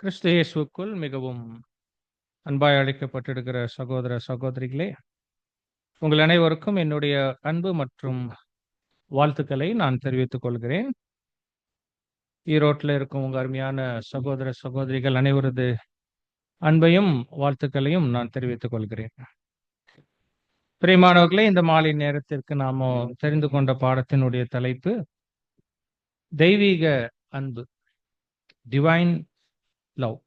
கிறிஸ்து இயேசுவுக்குள் மிகவும் அன்பாய் அழைக்கப்பட்டிருக்கிற சகோதர சகோதரிகளே, உங்கள் அனைவருக்கும் என்னுடைய அன்பு மற்றும் வாழ்த்துக்களை நான் தெரிவித்துக் கொள்கிறேன். ஈரோட்டில் இருக்கும் உங்க அருமையான சகோதர சகோதரிகள் அனைவரது அன்பையும் வாழ்த்துக்களையும் நான் தெரிவித்துக் கொள்கிறேன். பிரியமானவர்களே, இந்த மாலை நேரத்திற்கு நாம தெரிந்து கொண்ட பாடத்தினுடைய தலைப்பு தெய்வீக அன்பு, டிவைன் லவ்.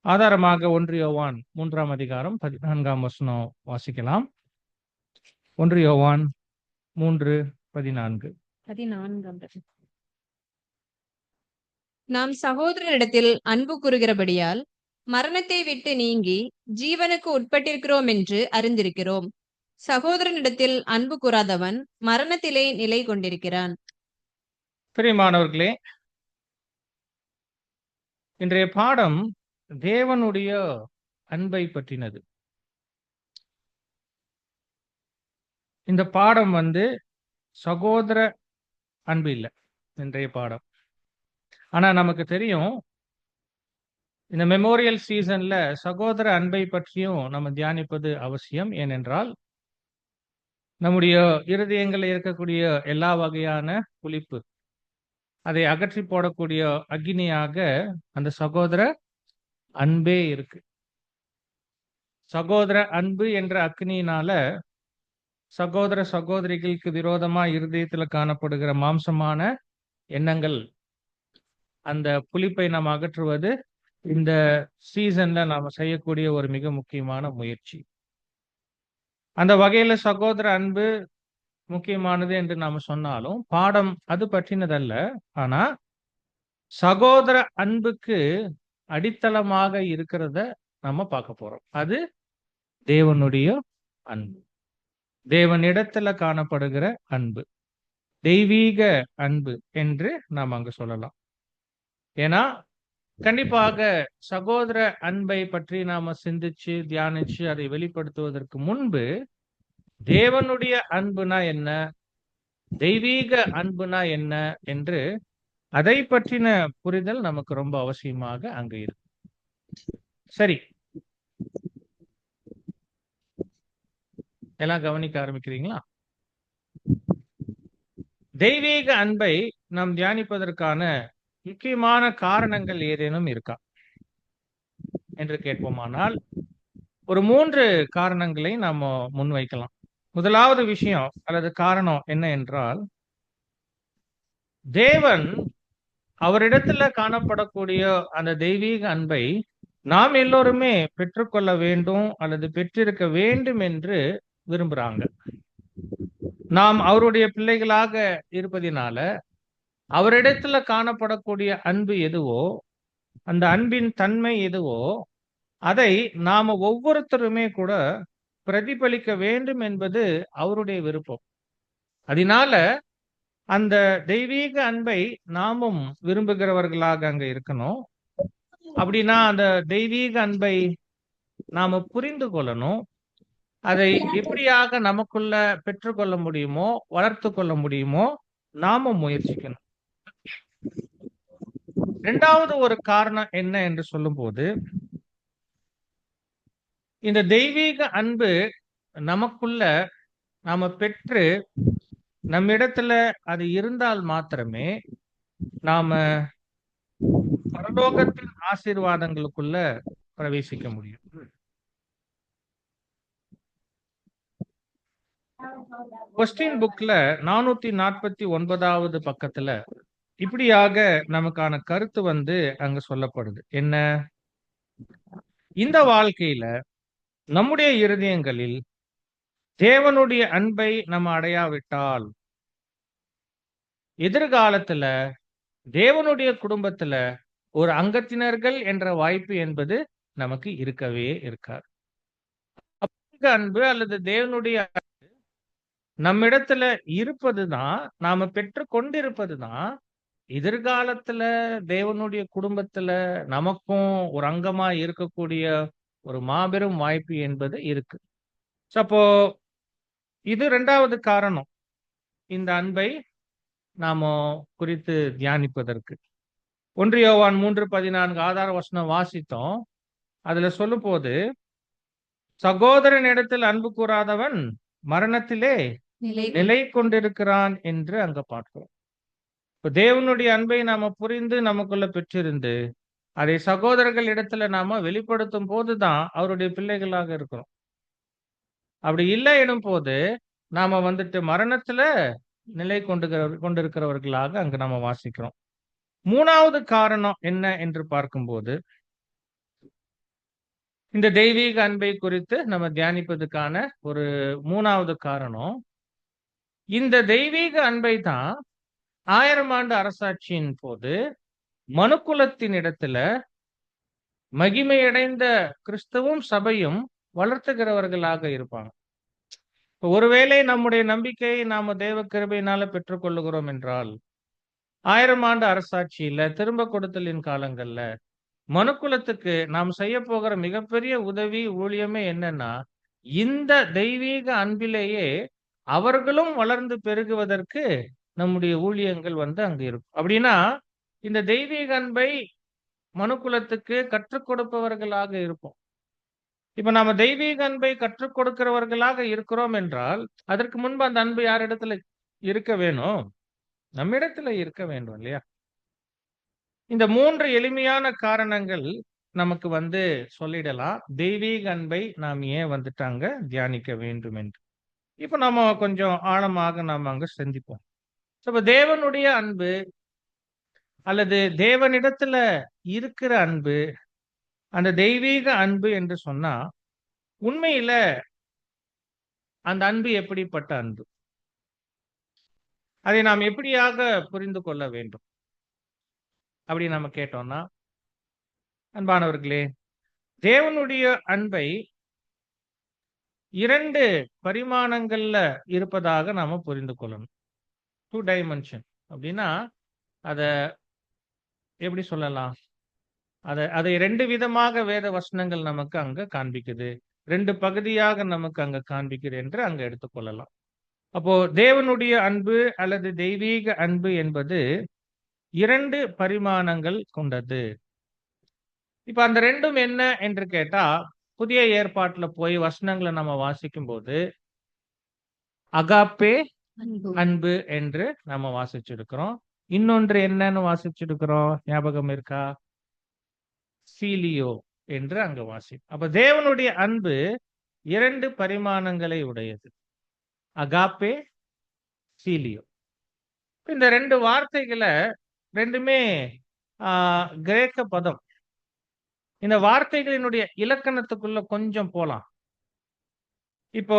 ஆதாரமாக 1 யோவான் 3ஆம் அதிகாரம் 14ஆம் வசனம் வாசிக்கலாம். 1 யோவான் 3:14. நாம் சகோதரரிடத்தில் அன்பு கூறுகிறபடியால் மரணத்தை விட்டு நீங்கி ஜீவனுக்கு உட்பட்டிருக்கிறோம் என்று அறிந்திருக்கிறோம். சகோதரனிடத்தில் அன்பு கூறாதவன் மரணத்திலே நிலை கொண்டிருக்கிறான். பிரியமானவர்களே, இன்றைய பாடம் தேவனுடைய அன்பை பற்றினது. இந்த பாடம் சகோதர அன்பு இல்லை இன்றைய பாடம். ஆனா நமக்கு தெரியும், இந்த மெமோரியல் சீசன்ல சகோதர அன்பை பற்றியும் நம்ம தியானிப்பது அவசியம். ஏனென்றால் நம்முடைய இருதயங்களில் இருக்கக்கூடிய எல்லா வகையான புளிப்பு அதை அகற்றி போடக்கூடிய அக்னியாக அந்த சகோதர அன்பே இருக்கு. சகோதர அன்பு என்ற அக்னியினால சகோதர சகோதரிகளுக்கு விரோதமா இருதயத்துல காணப்படுகிற மாம்சமான எண்ணங்கள், அந்த புளிப்பை நாம் அகற்றுவது இந்த சீசன்ல நாம செய்யக்கூடிய ஒரு மிக முக்கியமான முயற்சி. அந்த வகையில சகோதர அன்பு முக்கியமானது என்று நாம சொன்னாலும் பாடம் அது பற்றினதல்ல. ஆனா சகோதர அன்புக்கு அடித்தளமாக இருக்கிறத நம்ம பார்க்க போறோம். அது தேவனுடைய அன்பு, தேவனிடத்துல காணப்படுகிற அன்பு, தெய்வீக அன்பு என்று நாம் அங்க சொல்லலாம். ஏன்னா கண்டிப்பாக சகோதர அன்பை பற்றி நாம சிந்திச்சு தியானிச்சு அதை வெளிப்படுத்துவதற்கு முன்பு தேவனுடைய அன்புனா என்ன, தெய்வீக அன்புனா என்ன என்று அதை பற்றின புரிதல் நமக்கு ரொம்ப அவசியமாக அங்க இருக்கு. சரி, எல்லாம் கவனிக்க ஆரம்பிக்கிறீங்களா? தெய்வீக அன்பை நாம் தியானிப்பதற்கான முக்கியமான காரணங்கள் ஏதேனும் இருக்கா என்று கேட்போமானால் ஒரு 3 காரணங்களை நாம் முன்வைக்கலாம். முதலாவது விஷயம் அல்லது காரணம் என்ன என்றால், தேவன் அவரிடத்துல காணப்படக்கூடிய அந்த தெய்வீக அன்பை நாம் எல்லோருமே பெற்றுக்கொள்ள வேண்டும் அல்லது பெற்றிருக்க வேண்டும் என்று விரும்புறாங்க. நாம் அவருடைய பிள்ளைகளாக இருப்பதினால அவரிடத்துல காணப்படக்கூடிய அன்பு எதுவோ, அந்த அன்பின் தன்மை எதுவோ, அதை நாம ஒவ்வொருத்தருமே கூட பிரதிபலிக்க வேண்டும் என்பது அவருடைய விருப்பம். அதனால அந்த தெய்வீக அன்பை நாமும் விரும்புகிறவர்களாக அங்க இருக்கணும். அப்படின்னா அந்த தெய்வீக அன்பை நாம புரிந்து கொள்ளணும். அதை எப்படியாக நமக்குள்ள பெற்றுக்கொள்ள முடியுமோ, வளர்த்து கொள்ள முடியுமோ நாம முயற்சிக்கணும். இரண்டாவது ஒரு காரணம் என்ன என்று சொல்லும்போது, இந்த தெய்வீக அன்பு நமக்குள்ள நாம பெற்று நம்மிடத்துல அது இருந்தால் மாத்திரமே நாம பரலோகத்தின் ஆசீர்வாதங்களுக்குள்ள பிரவேசிக்க முடியும். கொஸ்டின் புக்ல 449வது பக்கத்துல இப்படியாக நமக்கான கருத்து அங்க சொல்லப்படுது. என்ன? இந்த வாழ்க்கையில நம்முடைய இருதயங்களில் தேவனுடைய அன்பை நம்ம அடையாவிட்டால் எதிர்காலத்துல தேவனுடைய குடும்பத்துல ஒரு அங்கத்தினர்கள் என்ற வாய்ப்பு என்பது நமக்கு இருக்கவே இருக்காது. அன்பு அல்லது தேவனுடைய நம்மிடத்துல இருப்பதுதான், நாம பெற்று கொண்டிருப்பதுதான் எதிர்காலத்துல தேவனுடைய குடும்பத்துல நமக்கும் ஒரு அங்கமா இருக்கக்கூடிய ஒரு மாபெரும் வாய்ப்பு என்பது இருக்கு. அப்போ இது 2வது காரணம் இந்த அன்பை நாம குறித்து தியானிப்பதற்கு. 1 யோவான் 3:14 ஆதார வசனம் வாசித்தோம். அதுல சொல்லும்போது, சகோதரனிடத்தில் அன்பு கூறாதவன் மரணத்திலே நிலை நிலை கொண்டிருக்கிறான் என்று அங்க பார்க்கிறோம். இப்ப தேவனுடைய அன்பை நாம புரிந்து நமக்குள்ள பெற்றிருந்து அதை சகோதரர்கள் இடத்துல நாம வெளிப்படுத்தும் போதுதான் அவருடைய பிள்ளைகளாக இருக்கிறோம். அப்படி இல்லை எனும் போது நாம வந்துட்டு மரணத்துல நிலை கொண்டிருக்கிறவர்களாக அங்க நாம வாசிக்கிறோம். 3வது காரணம் என்ன என்று பார்க்கும்போது, இந்த தெய்வீக அன்பை குறித்து நம்ம தியானிப்பதுக்கான ஒரு 3வது காரணம், இந்த தெய்வீக அன்பை தான் 1000 ஆண்டு அரசாட்சியின் போது மனுக்குலத்தின் இடத்துல மகிமையடைந்த கிறிஸ்துவும் சபையும் வளர்த்துகிறவர்களாக இருப்பாங்க. இப்ப ஒருவேளை நம்முடைய நம்பிக்கையை நாம தேவ கிருபையினால பெற்றுக்கொள்ளுகிறோம் என்றால், 1000 ஆண்டு அரசாட்சியில திரும்ப கொடுத்தலின் காலங்கள்ல மனுக்குலத்துக்கு நாம் செய்ய போகிற மிகப்பெரிய உதவி ஊழியமே என்னன்னா, இந்த தெய்வீக அன்பிலேயே அவர்களும் வளர்ந்து பெருகுவதற்கு நம்முடைய ஊழியங்கள் வந்து அங்க இருக்கும். அப்படின்னா இந்த தெய்வீக அன்பை மனுக்குலத்துக்கு கற்றுக் கொடுப்பவர்களாக இருப்போம். இப்ப நாம தெய்வீக அன்பை கற்றுக் கொடுக்கிறவர்களாக இருக்கிறோம் என்றால், அதற்கு முன்பு அந்த அன்பு யாரிடத்துல இருக்க வேணும்? நம்மிடத்துல இருக்க வேண்டும் இல்லையா? இந்த 3 எளிமையான காரணங்கள் நமக்கு வந்து சொல்லிடலாம். தெய்வீக அன்பை நாம் ஏன் வந்துட்டு அங்க தியானிக்க வேண்டும் என்று. இப்ப நம்ம கொஞ்சம் ஆழமாக நாம அங்க சிந்திப்போம். இப்ப தேவனுடைய அன்பு அல்லது தேவனிடத்துல இருக்கிற அன்பு, அந்த தெய்வீக அன்பு என்று சொன்னா, உண்மையில அந்த அன்பு எப்படிப்பட்ட அன்பு? அதை நாம் எப்படியாக புரிந்து கொள்ள வேண்டும்? அப்படி நம்ம கேட்டோம்னா, அன்பானவர்களே, தேவனுடைய அன்பை 2 பரிமாணங்கள்ல இருப்பதாக நாம புரிந்து கொள்ளணும். 2 டைமென்ஷன் அப்படின்னா, அத எப்படி சொல்லலாம்? அதை 2 விதமாக வேத வசனங்கள் நமக்கு அங்க காண்பிக்குது. 2 பகுதியாக நமக்கு அங்க காண்பிக்குது என்று அங்க எடுத்துக்கொள்ளலாம். அப்போ தேவனுடைய அன்பு அல்லது தெய்வீக அன்பு என்பது 2 பரிமாணங்கள் கொண்டது. இப்ப அந்த 2ம் என்ன என்று கேட்டா, புதிய ஏற்பாட்டுல போய் வசனங்களை நம்ம வாசிக்கும் போது அகாப்பே அன்பு அன்பு என்று நம்ம வாசிச்சிருக்கிறோம். இன்னொன்று என்னன்னு வாசிச்சிருக்கிறோம், ஞாபகம் இருக்கா? ஃபீலியோ என்று அங்க அப்ப தேவனுடைய அன்பு 2 பரிமாணங்களை உடையது. அகாப்பே, ஃபீலியோ. இந்த 2 வார்த்தைகளை 2மே கிரேக்க பதம். இந்த வார்த்தைகளினுடைய இலக்கணத்துக்குள்ள கொஞ்சம் போலாம். இப்போ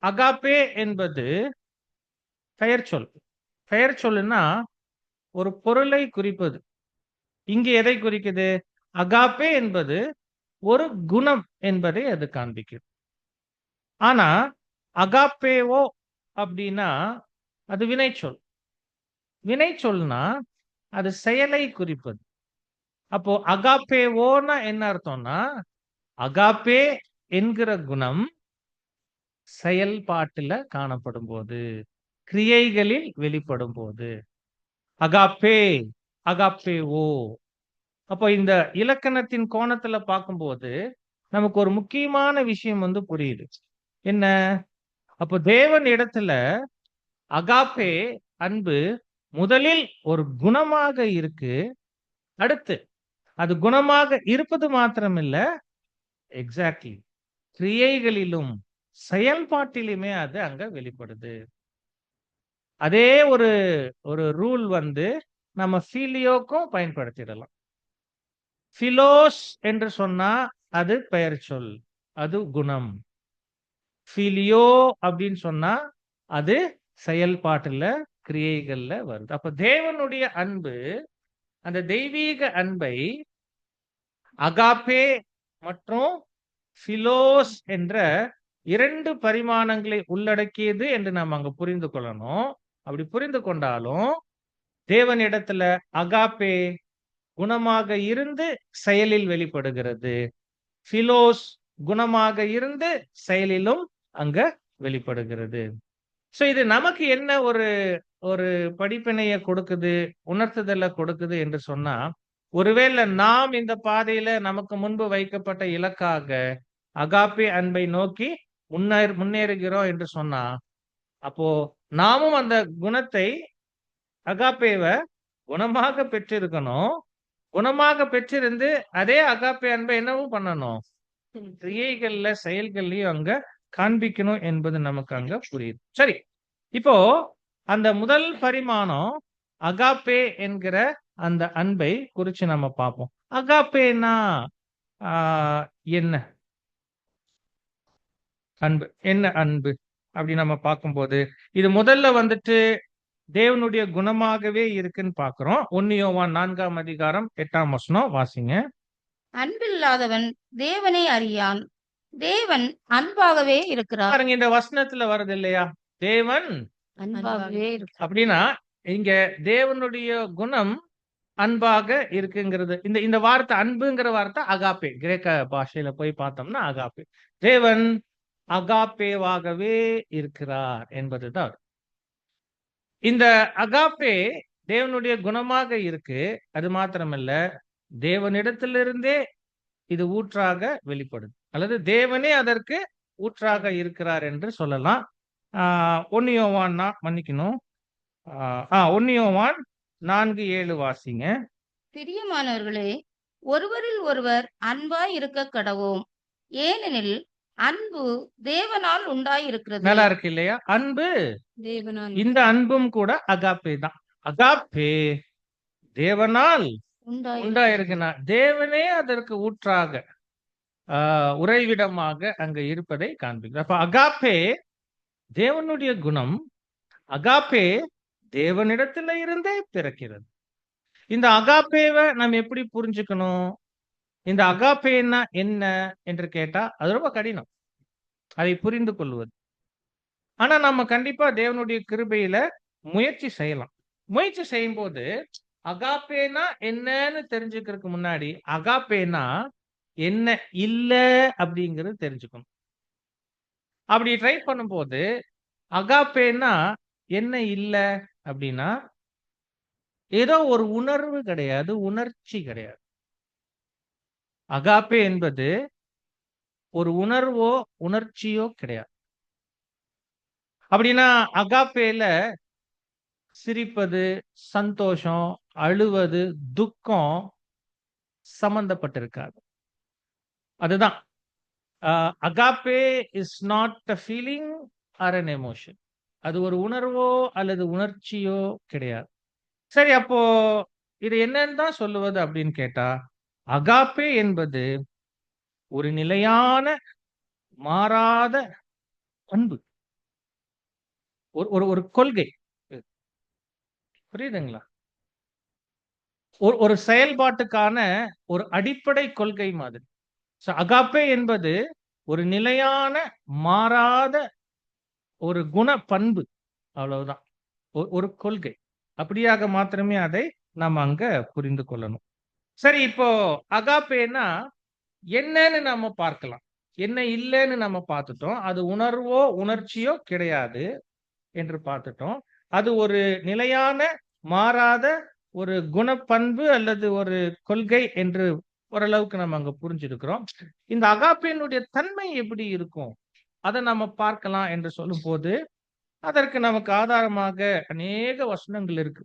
அகாப்பே என்பது பெயர் சொல். பெயர் சொல்லுன்னா ஒரு பொருளை குறிப்பது. இங்கு எதை குறிக்குது? அகாப்பே என்பது ஒரு குணம் என்பதை அது காண்பிக்குது. ஆனா அகாப்பேவோ அப்படின்னா அது வினைச்சொல். வினைச்சொல்னா அது செயலை குறிப்பது. அப்போ அகாப்பேவோன்னா என்ன அர்த்தம்னா, அகாப்பே என்கிற குணம் செயல்பாட்டுல காணப்படும் போது, கிரியைகளில் வெளிப்படும் போது அகாப்பே, அகாப்பேவோ. அப்போ இந்த இலக்கணத்தின் கோணத்துல பார்க்கும்போது நமக்கு ஒரு முக்கியமான விஷயம் வந்து புரியுது. என்ன? அப்போ தேவன் இடத்துல அகாப்பே அன்பு முதலில் ஒரு குணமாக இருக்கு. அடுத்து அது குணமாக இருப்பது மாத்திரமில்ல, எக்ஸாக்ட்லி கிரியைகளிலும் செயல்பாட்டிலுமே அது அங்க வெளிப்படுது. அதே ஒரு ஒரு ரூல் வந்து நம்ம ஃபீலியோக்கும் பயன்படுத்திடலாம். பிலோஸ் என்று சொன்னா அது பெயர் சொல், அது குணம். ஃபீலியோ அப்படின்னு சொன்னா அது செயல்பாட்டுல கிரியைகள்ல வருது. அப்ப தேவனுடைய அன்பு, அந்த தெய்வீக அன்பை அகாப்பே மற்றும் பிலோஸ் என்ற 2 பரிமாணங்களை உள்ளடக்கியது என்று நாம் அங்க புரிந்து கொள்ளணும். அப்படி புரிந்து கொண்டாலும் தேவனிடத்துல அகாப்பே குணமாக இருந்து செயலில் வெளிப்படுகிறது. பிலோஸ் குணமாக இருந்து செயலிலும் அங்க வெளிப்படுகிறது. சோ இது நமக்கு என்ன ஒரு ஒரு படிப்பினைய கொடுக்குது, உணர்த்துதல கொடுக்குது என்று சொன்னா, ஒருவேளை நாம் இந்த பாதையில நமக்கு முன்பு வைக்கப்பட்ட இலக்காக அகாப்பே அன்பை நோக்கி முன்னேறுகிறோம் என்று சொன்னா, அப்போ நாமும் அந்த குணத்தை அகாப்பேவ குணமாக பெற்றிருக்கணும். குணமாக பெற்றிருந்து அதே அகாப்பே அன்பை என்னவும் பண்ணணும்? கிரியைகள்ல, செயல்கள்லயும் அங்க காண்பிக்கணும் என்பது நமக்கு அங்க புரியுது. சரி. இப்போ அந்த முதல் பரிமாணம் அகாப்பே என்கிற அந்த அன்பை குறிச்சு நம்ம பார்ப்போம். அகாப்பேன்னா ஆ, என்ன அன்பு? என்ன அன்பு? அப்படி நம்ம பார்க்கும்போது, இது முதல்ல வந்துட்டு தேவனுடைய குணமாகவே இருக்குன்னு பார்க்கிறோம். 1 யோவான் 4ஆம் அதிகாரம் 8ஆம் வசனம் வாசிங்க. அன்பில்லாதவன் தேவனை அறியான். தேவன் அன்பாகவே இருக்கிறார். பாருங்க, இந்த வசனத்துல வருது இல்லையா? தேவன் அன்பாகவே இருக்கிறார். அப்படின்னா இங்க தேவனுடைய குணம் அன்பாக இருக்குங்கிறது. இந்த இந்த வார்த்தை அன்புங்கிற வார்த்தை அகாப்பே. கிரேக்க பாஷையில போய் பார்த்தோம்னா அகாப்பே. தேவன் அகாப்பேவாகவே இருக்கிறார் என்பதுதான். இந்த அகாப்பே தேவனுடைய குணமாக இருக்கு. அது மாத்திரமல்ல, தேவனிடத்திலிருந்தே இது ஊற்றாக வெளிப்படுது. அல்லது தேவனே அதற்கு ஊற்றாக இருக்கிறார் என்று சொல்லலாம். 1 யோவான் மன்னிக்கணும். 1 யோவான் 4:7 வாசிங்க. பிரியமானவர்களே, ஒருவரில் ஒருவர் அன்பாய் இருக்க கடவோம். ஏனெனில் அன்பு தேவனால் உண்டாயிருக்கிறது. நல்லா இருக்கு இல்லையா? அன்பு, தேவனால் இந்த அன்பும் கூட அகாப்பே தான். அகாப்பே தேவனால் உண்டாயிருக்குன்னா தேவனே அதற்கு ஊற்றாக உறைவிடமாக அங்க இருப்பதை காண்பிக்கிறார். அப்ப அகாப்பே தேவனுடைய குணம். அகாப்பே தேவனிடத்துல இருந்தே பிறக்கிறது. இந்த அகாப்பேவை நம்ம எப்படி புரிஞ்சுக்கணும்? இந்த அகாப்பேன்னா என்ன என்று கேட்டா அது ரொம்ப கடினம், அதை புரிந்து கொள்வது. ஆனா நம்ம கண்டிப்பா தேவனுடைய கிருபையில முயற்சி செய்யலாம். முயற்சி செய்யும் போது அகாப்பேனா என்னன்னு தெரிஞ்சுக்கிறதுக்கு முன்னாடி அகாப்பேனா என்ன இல்ல அப்படிங்கறது தெரிஞ்சுக்கணும். அப்படி ட்ரை பண்ணும்போது அகாப்பேனா என்ன இல்ல அப்படின்னா, ஏதோ ஒரு உணர்வு கிடையாது, உணர்ச்சி கிடையாது. அகாப்பே என்பது ஒரு உணர்வோ உணர்ச்சியோ கிடையாது. அப்படின்னா அகாப்பேல சிரிப்பது, சந்தோஷம், அழுவது, துக்கம் சம்பந்தப்பட்டிருக்காது. அதுதான் agape is not a feeling R an emotion. அது ஒரு உணர்வோ அல்லது உணர்ச்சியோ கிடையாது. சரி, அப்போ இது என்னன்னு தான் சொல்லுவது அப்படின்னு கேட்டா, அகாப்பே என்பது ஒரு நிலையான மாறாத அன்பு, ஒரு ஒரு கொள்கை. புரியுதுங்களா? ஒரு செயல்பாட்டுக்கான ஒரு அடிப்படை கொள்கை மாதிரி. அகாப்பே என்பது ஒரு நிலையான மாறாத ஒரு குண பண்பு, அவ்வளவுதான். ஒரு கொள்கை. அப்படியாக மாத்திரமே அதை நம்ம அங்க புரிந்து கொள்ளணும். சரி, இப்போ அகாப்பேனா என்னன்னு நம்ம பார்க்கலாம். என்ன இல்லைன்னு நம்ம பார்த்துட்டோம். அது உணர்வோ உணர்ச்சியோ கிடையாது என்று பார்த்துட்டோம். அது ஒரு நிலையான மாறாத ஒரு குணப்பண்பு அல்லது ஒரு கொள்கை என்று ஓரளவுக்கு நம்ம அங்க புரிஞ்சிருக்கிறோம். இந்த அகாப்பேனுடைய தன்மை எப்படி இருக்கும் அதை நம்ம பார்க்கலாம் என்று சொல்லும் போது அதற்கு நமக்கு ஆதாரமாக அநேக வசனங்கள் இருக்கு.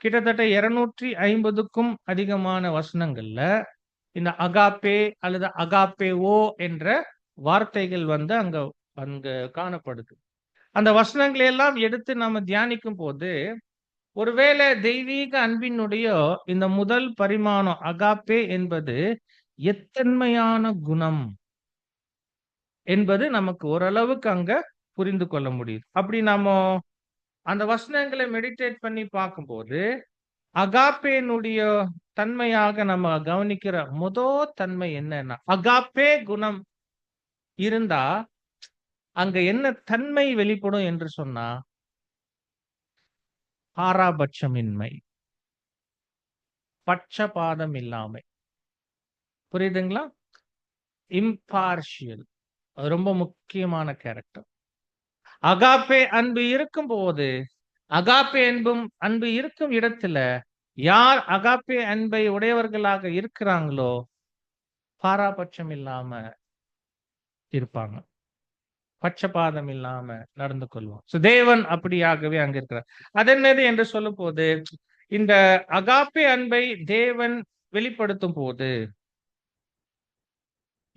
கிட்டத்தட்ட 250க்கும் அதிகமான வசனங்கள்ல இந்த அகாப்பே அல்லது அகாப்பேவோ என்ற வார்த்தைகள் அங்க அங்க காணப்படுது. அந்த வசனங்களை எல்லாம் எடுத்து நம்ம தியானிக்கும் போது ஒருவேளை தெய்வீக அன்பினுடைய இந்த முதல் பரிமாணம் அகாப்பே என்பது எத்தன்மையான குணம் என்பது நமக்கு ஓரளவுக்கு அங்க புரிந்து கொள்ள முடியுது. அப்படி நாம அந்த வசனங்களை மெடிடேட் பண்ணி பார்க்கும்போது அகாப்பேனுடைய தன்மையாக நம்ம கவனிக்கிற முதல் தன்மை என்னன்னா, அகாப்பே குணம் இருந்தா அங்க என்ன தன்மை வெளிப்படும் என்று சொன்னா, பாராபட்சமின்மை, பட்சபாதம் இல்லாமை. புரியுதுங்களா? இம்பார்ஷியல் ரொம்ப முக்கியமான கேரக்டர். அகாப்பே அன்பு இருக்கும் போது அகாப்பே அன்பு இருக்கும் இடத்துல யார் அகாப்பே அன்பை உடையவர்களாக இருக்கிறாங்களோ பாராபட்சம் இல்லாம இருப்பாங்க, பட்சபாதம் இல்லாம நடந்து கொள்வோம். தேவன் அப்படியாகவே அங்க இருக்கிறார். அதென்னது என்று சொல்லும் போது, இந்த அகாப்பே அன்பை தேவன் வெளிப்படுத்தும் போது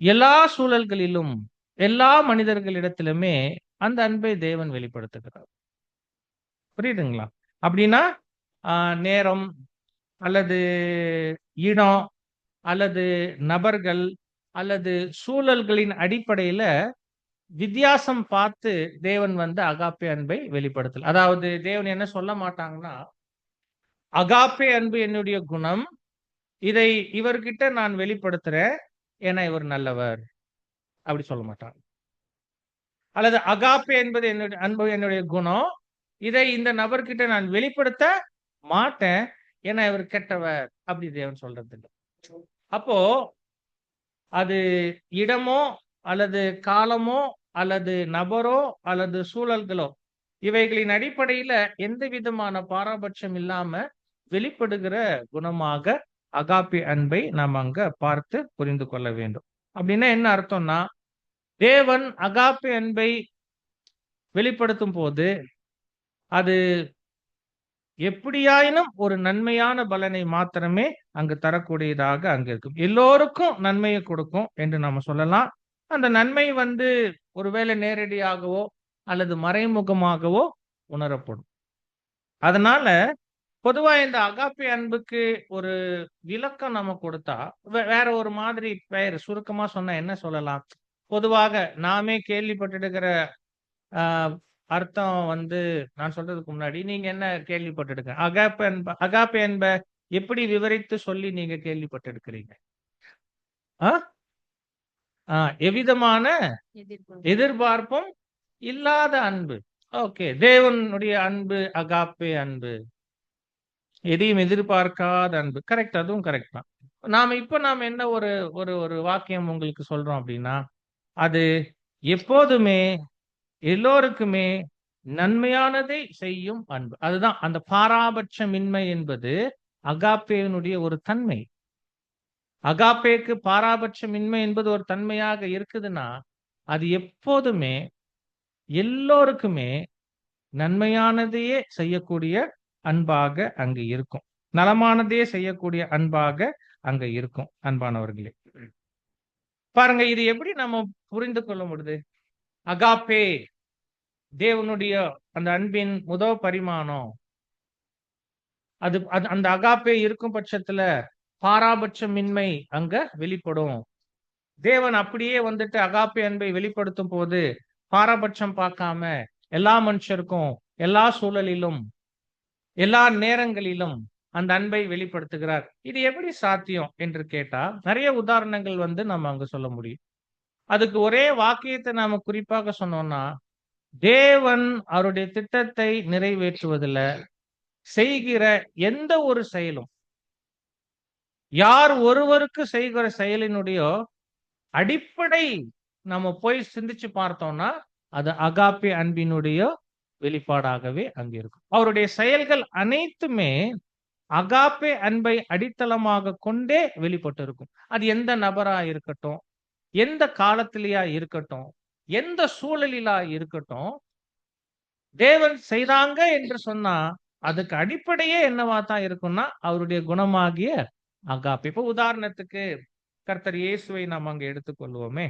எல்லா சூழல்களிலும் எல்லா மனிதர்களிடத்திலுமே அந்த அன்பை தேவன் வெளிப்படுத்துகிறார். புரியுதுங்களா? அப்படின்னா நேரம் அல்லது இடம் அல்லது நபர்கள் அல்லது சூழல்களின் அடிப்படையில வித்தியாசம் பார்த்து தேவன் வந்து அகாப்பே அன்பை வெளிப்படுத்தல. அதாவது தேவன் என்ன சொல்ல மாட்டாங்கன்னா, அகாப்பே அன்பு என்னுடைய குணம், இதை இவர்கிட்ட நான் வெளிப்படுத்துறேன் ஏன்னா இவர் நல்லவர், அப்படி சொல்ல மாட்டாங்க. அல்லது அகாப்பே என்பது என்னுடைய குணம், இதை இந்த நபர்கிட்ட நான் வெளிப்படுத்த மாட்டேன் ஏன்னா இவர் கெட்டவர், அப்படி தேவன் சொல்றது இல்லை. அப்போ அது இடமோ அல்லது காலமோ அல்லது நபரோ அல்லது சூழல்களோ இவைகளின் அடிப்படையில எந்த விதமான பாரபட்சம் இல்லாம வெளிப்படுகிற குணமாக அகாப்பே அன்பை நாம் அங்க பார்த்து புரிந்து கொள்ள வேண்டும். அப்படின்னா என்ன அர்த்தம்னா, தேவன் அகாப்பே அன்பை வெளிப்படுத்தும் போது அது எப்படியாயினும் ஒரு நன்மையான பலனை மாத்திரமே அங்கு தரக்கூடியதாக அங்க இருக்கும். எல்லோருக்கும் நன்மையை கொடுக்கும் என்று நாம சொல்லலாம். அந்த நன்மை வந்து ஒருவேளை நேரடியாகவோ அல்லது மறைமுகமாகவோ உணரப்படும். அதனால பொதுவா இந்த அகாப்பே அன்புக்கு ஒரு விளக்கம் நம்ம கொடுத்தா வேற ஒரு மாதிரி பெயர் சுருக்கமா சொன்னா என்ன சொல்லலாம்? பொதுவாக நாமே கேள்விப்பட்டிருக்கிற அர்த்தம் வந்து நான் சொல்றதுக்கு முன்னாடி நீங்க என்ன கேள்விப்பட்டிருக்க? அகாப்பே அன்பை எப்படி விவரித்து சொல்லி நீங்க கேள்விப்பட்டிருக்கிறீங்க? எவ்விதமான எதிர்பார்ப்பும் இல்லாத அன்பு. ஓகே, தேவனுடைய அன்பு அகாப்பே அன்பு, எதையும் எதிர்பார்க்காத அன்பு. கரெக்ட், அதுவும் கரெக்ட் தான். நாம என்ன ஒரு ஒரு வாக்கியம் உங்களுக்கு சொல்றோம் அப்படின்னா, அது எப்போதுமே எல்லோருக்குமே நன்மையானதை செய்யும் அன்பு. அதுதான் அந்த பாராபட்சமின்மை என்பது அகாப்பேனுடைய ஒரு தன்மை. அகாப்பேக்கு பாராபட்சமின்மை என்பது ஒரு தன்மையாக இருக்குதுன்னா, அது எப்போதுமே எல்லோருக்குமே நன்மையானதையே செய்யக்கூடிய அன்பாக அங்கு இருக்கும், நலமானதையே செய்யக்கூடிய அன்பாக அங்க இருக்கும். அன்பானவர்களே, பாருங்க, இது எப்படி நம்ம புரிந்து கொள்ள முடியுது? அகாப்பே தேவனுடைய அந்த அன்பின் முதல் பரிமாணம். அது அந்த அகாப்பே இருக்கும் பட்சத்துல பாராபட்சமின்மை அங்க வெளிப்படும். தேவன் அப்படியே வந்துட்டு அகாப்பே அன்பை வெளிப்படுத்தும் போது பாரபட்சம் பார்க்காம எல்லா மனுஷருக்கும் எல்லா சூழலிலும் எல்லா நேரங்களிலும் அந்த அன்பை வெளிப்படுத்துகிறார். இது எப்படி சாத்தியம் என்று கேட்டா நிறைய உதாரணங்கள் வந்து நம்ம அங்க சொல்ல முடியும். அதுக்கு ஒரே வாக்கியத்தை நாம குறிப்பாக சொன்னோம்னா, தேவன் அவருடைய திட்டத்தை நிறைவேற்றுவதில் செய்கிற எந்த ஒரு செயலும், யார் ஒருவருக்கு செய்கிற செயலினுடைய அடிப்படை நம்ம போய் சிந்திச்சு பார்த்தோம்னா அது அகாப்பே அன்பினுடைய வெளிப்பாடாகவே அங்க இருக்கும். அவருடைய செயல்கள் அனைத்துமே அகாப்பே அன்பை அடித்தளமாக கொண்டே வெளிப்பட்டு இருக்கும். அது எந்த நபரா இருக்கட்டும், எந்த காலத்திலேயா இருக்கட்டும், எந்த சூழலிலா இருக்கட்டும், தேவன் செய்தாங்க என்று சொன்னா அதுக்கு அடிப்படையே என்னவா தான் இருக்கும்னா அவருடைய குணமாகிய அகாப்பே. இப்போ உதாரணத்துக்கு கர்த்தர் இயேசுவை நாம் அங்க எடுத்துக்கொள்வோமே.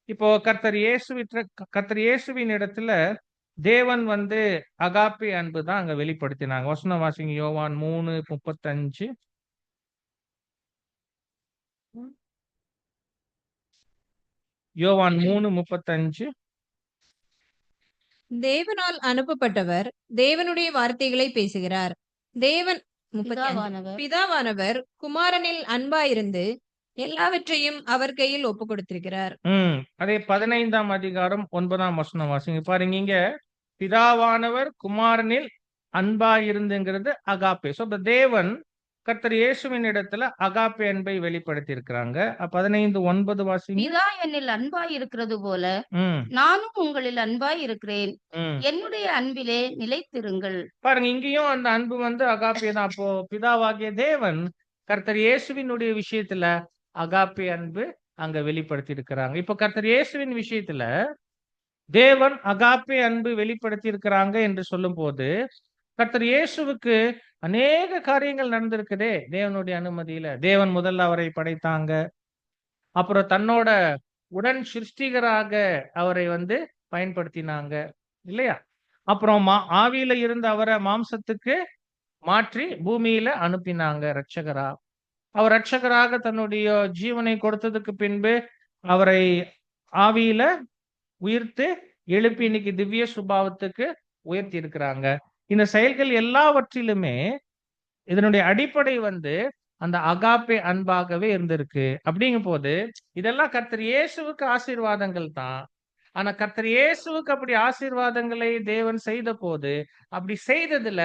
இப்போ கர்த்தர் இயேசுவின் இடத்துல தேவன் வந்து அகாப்பே அன்பு தான் அங்க வெளிப்படுத்தினாங்க. வசனம் வாசிங்க, யோவான் 3:35. யோவான் 3:35. தேவனால் அனுப்பப்பட்டவர் தேவனுடைய வார்த்தைகளை பேசுகிறார். தேவன் பிதாவானவர் குமாரனில் அன்பாயிருந்து எல்லாவற்றையும் அவர் கையில் ஒப்பு கொடுத்திருக்கிறார். அதே 15ஆம் அதிகாரம் 9ஆம் வசனம் வாசிங்க. பாருங்க, இங்க பிதாவானவர் குமாரனில் அன்பாயிருந்துங்கிறது அகாப்பே. சோ தேவன் கர்த்தர் இயேசுவின் இடத்துல அகாப்பே அன்பை வெளிப்படுத்தி இருக்கிறாங்க. 15:9 வாசிங்க. பிதா என்னில் அன்பாய் இருக்கிறது போல ம் நானும் உங்களில் அன்பாய் இருக்கிறேன். ம் என்னுடைய அன்பிலே நிலைத்திருங்கள். பாருங்க, இங்கேயும் அந்த அன்பு வந்து அகாப்பே தான். அப்போ பிதாவாகிய தேவன் கர்த்தர் இயேசுவினுடைய விஷயத்துல அகாப்பே அன்பு அங்க வெளிப்படுத்தி இருக்கிறாங்க. இப்போ கர்த்தர் இயேசுவின் விஷயத்துல தேவன் அகாப்பே அன்பு வெளிப்படுத்தி இருக்கிறாங்க என்று சொல்லும் போது, கர்த்தர் இயேசுவுக்கு அநேக காரியங்கள் நடந்திருக்குதே தேவனுடைய அனுமதியில. தேவன் முதல்ல அவரை படைத்தாங்க. அப்புறம் தன்னோட உடன் சிருஷ்டிகராக அவரை வந்து பயன்படுத்தினாங்க இல்லையா? அப்புறம் ஆவியில இருந்த அவரை மாம்சத்துக்கு மாற்றி பூமியில அனுப்பினாங்க ரட்சகரா. அவர் ரட்சகராக தன்னுடைய ஜீவனை கொடுத்ததுக்கு பின்பு அவரை ஆவியில உயிர்த்து எழுப்பி இன்னைக்கு திவ்ய சுபாவத்துக்கு உயர்த்தி இருக்கிறாங்க. இந்த செயல்கள் எல்லாவற்றிலுமே இதனுடைய அடிப்படை வந்து அந்த அகாப்பே அன்பாகவே இருந்திருக்கு. அப்படிங்கும் போது இதெல்லாம் கர்த்தர் இயேசுவுக்கு ஆசீர்வாதங்கள் தான். ஆனா கர்த்தர் இயேசுவுக்கு அப்படி ஆசீர்வாதங்களை தேவன் செய்த போது, அப்படி செய்ததுல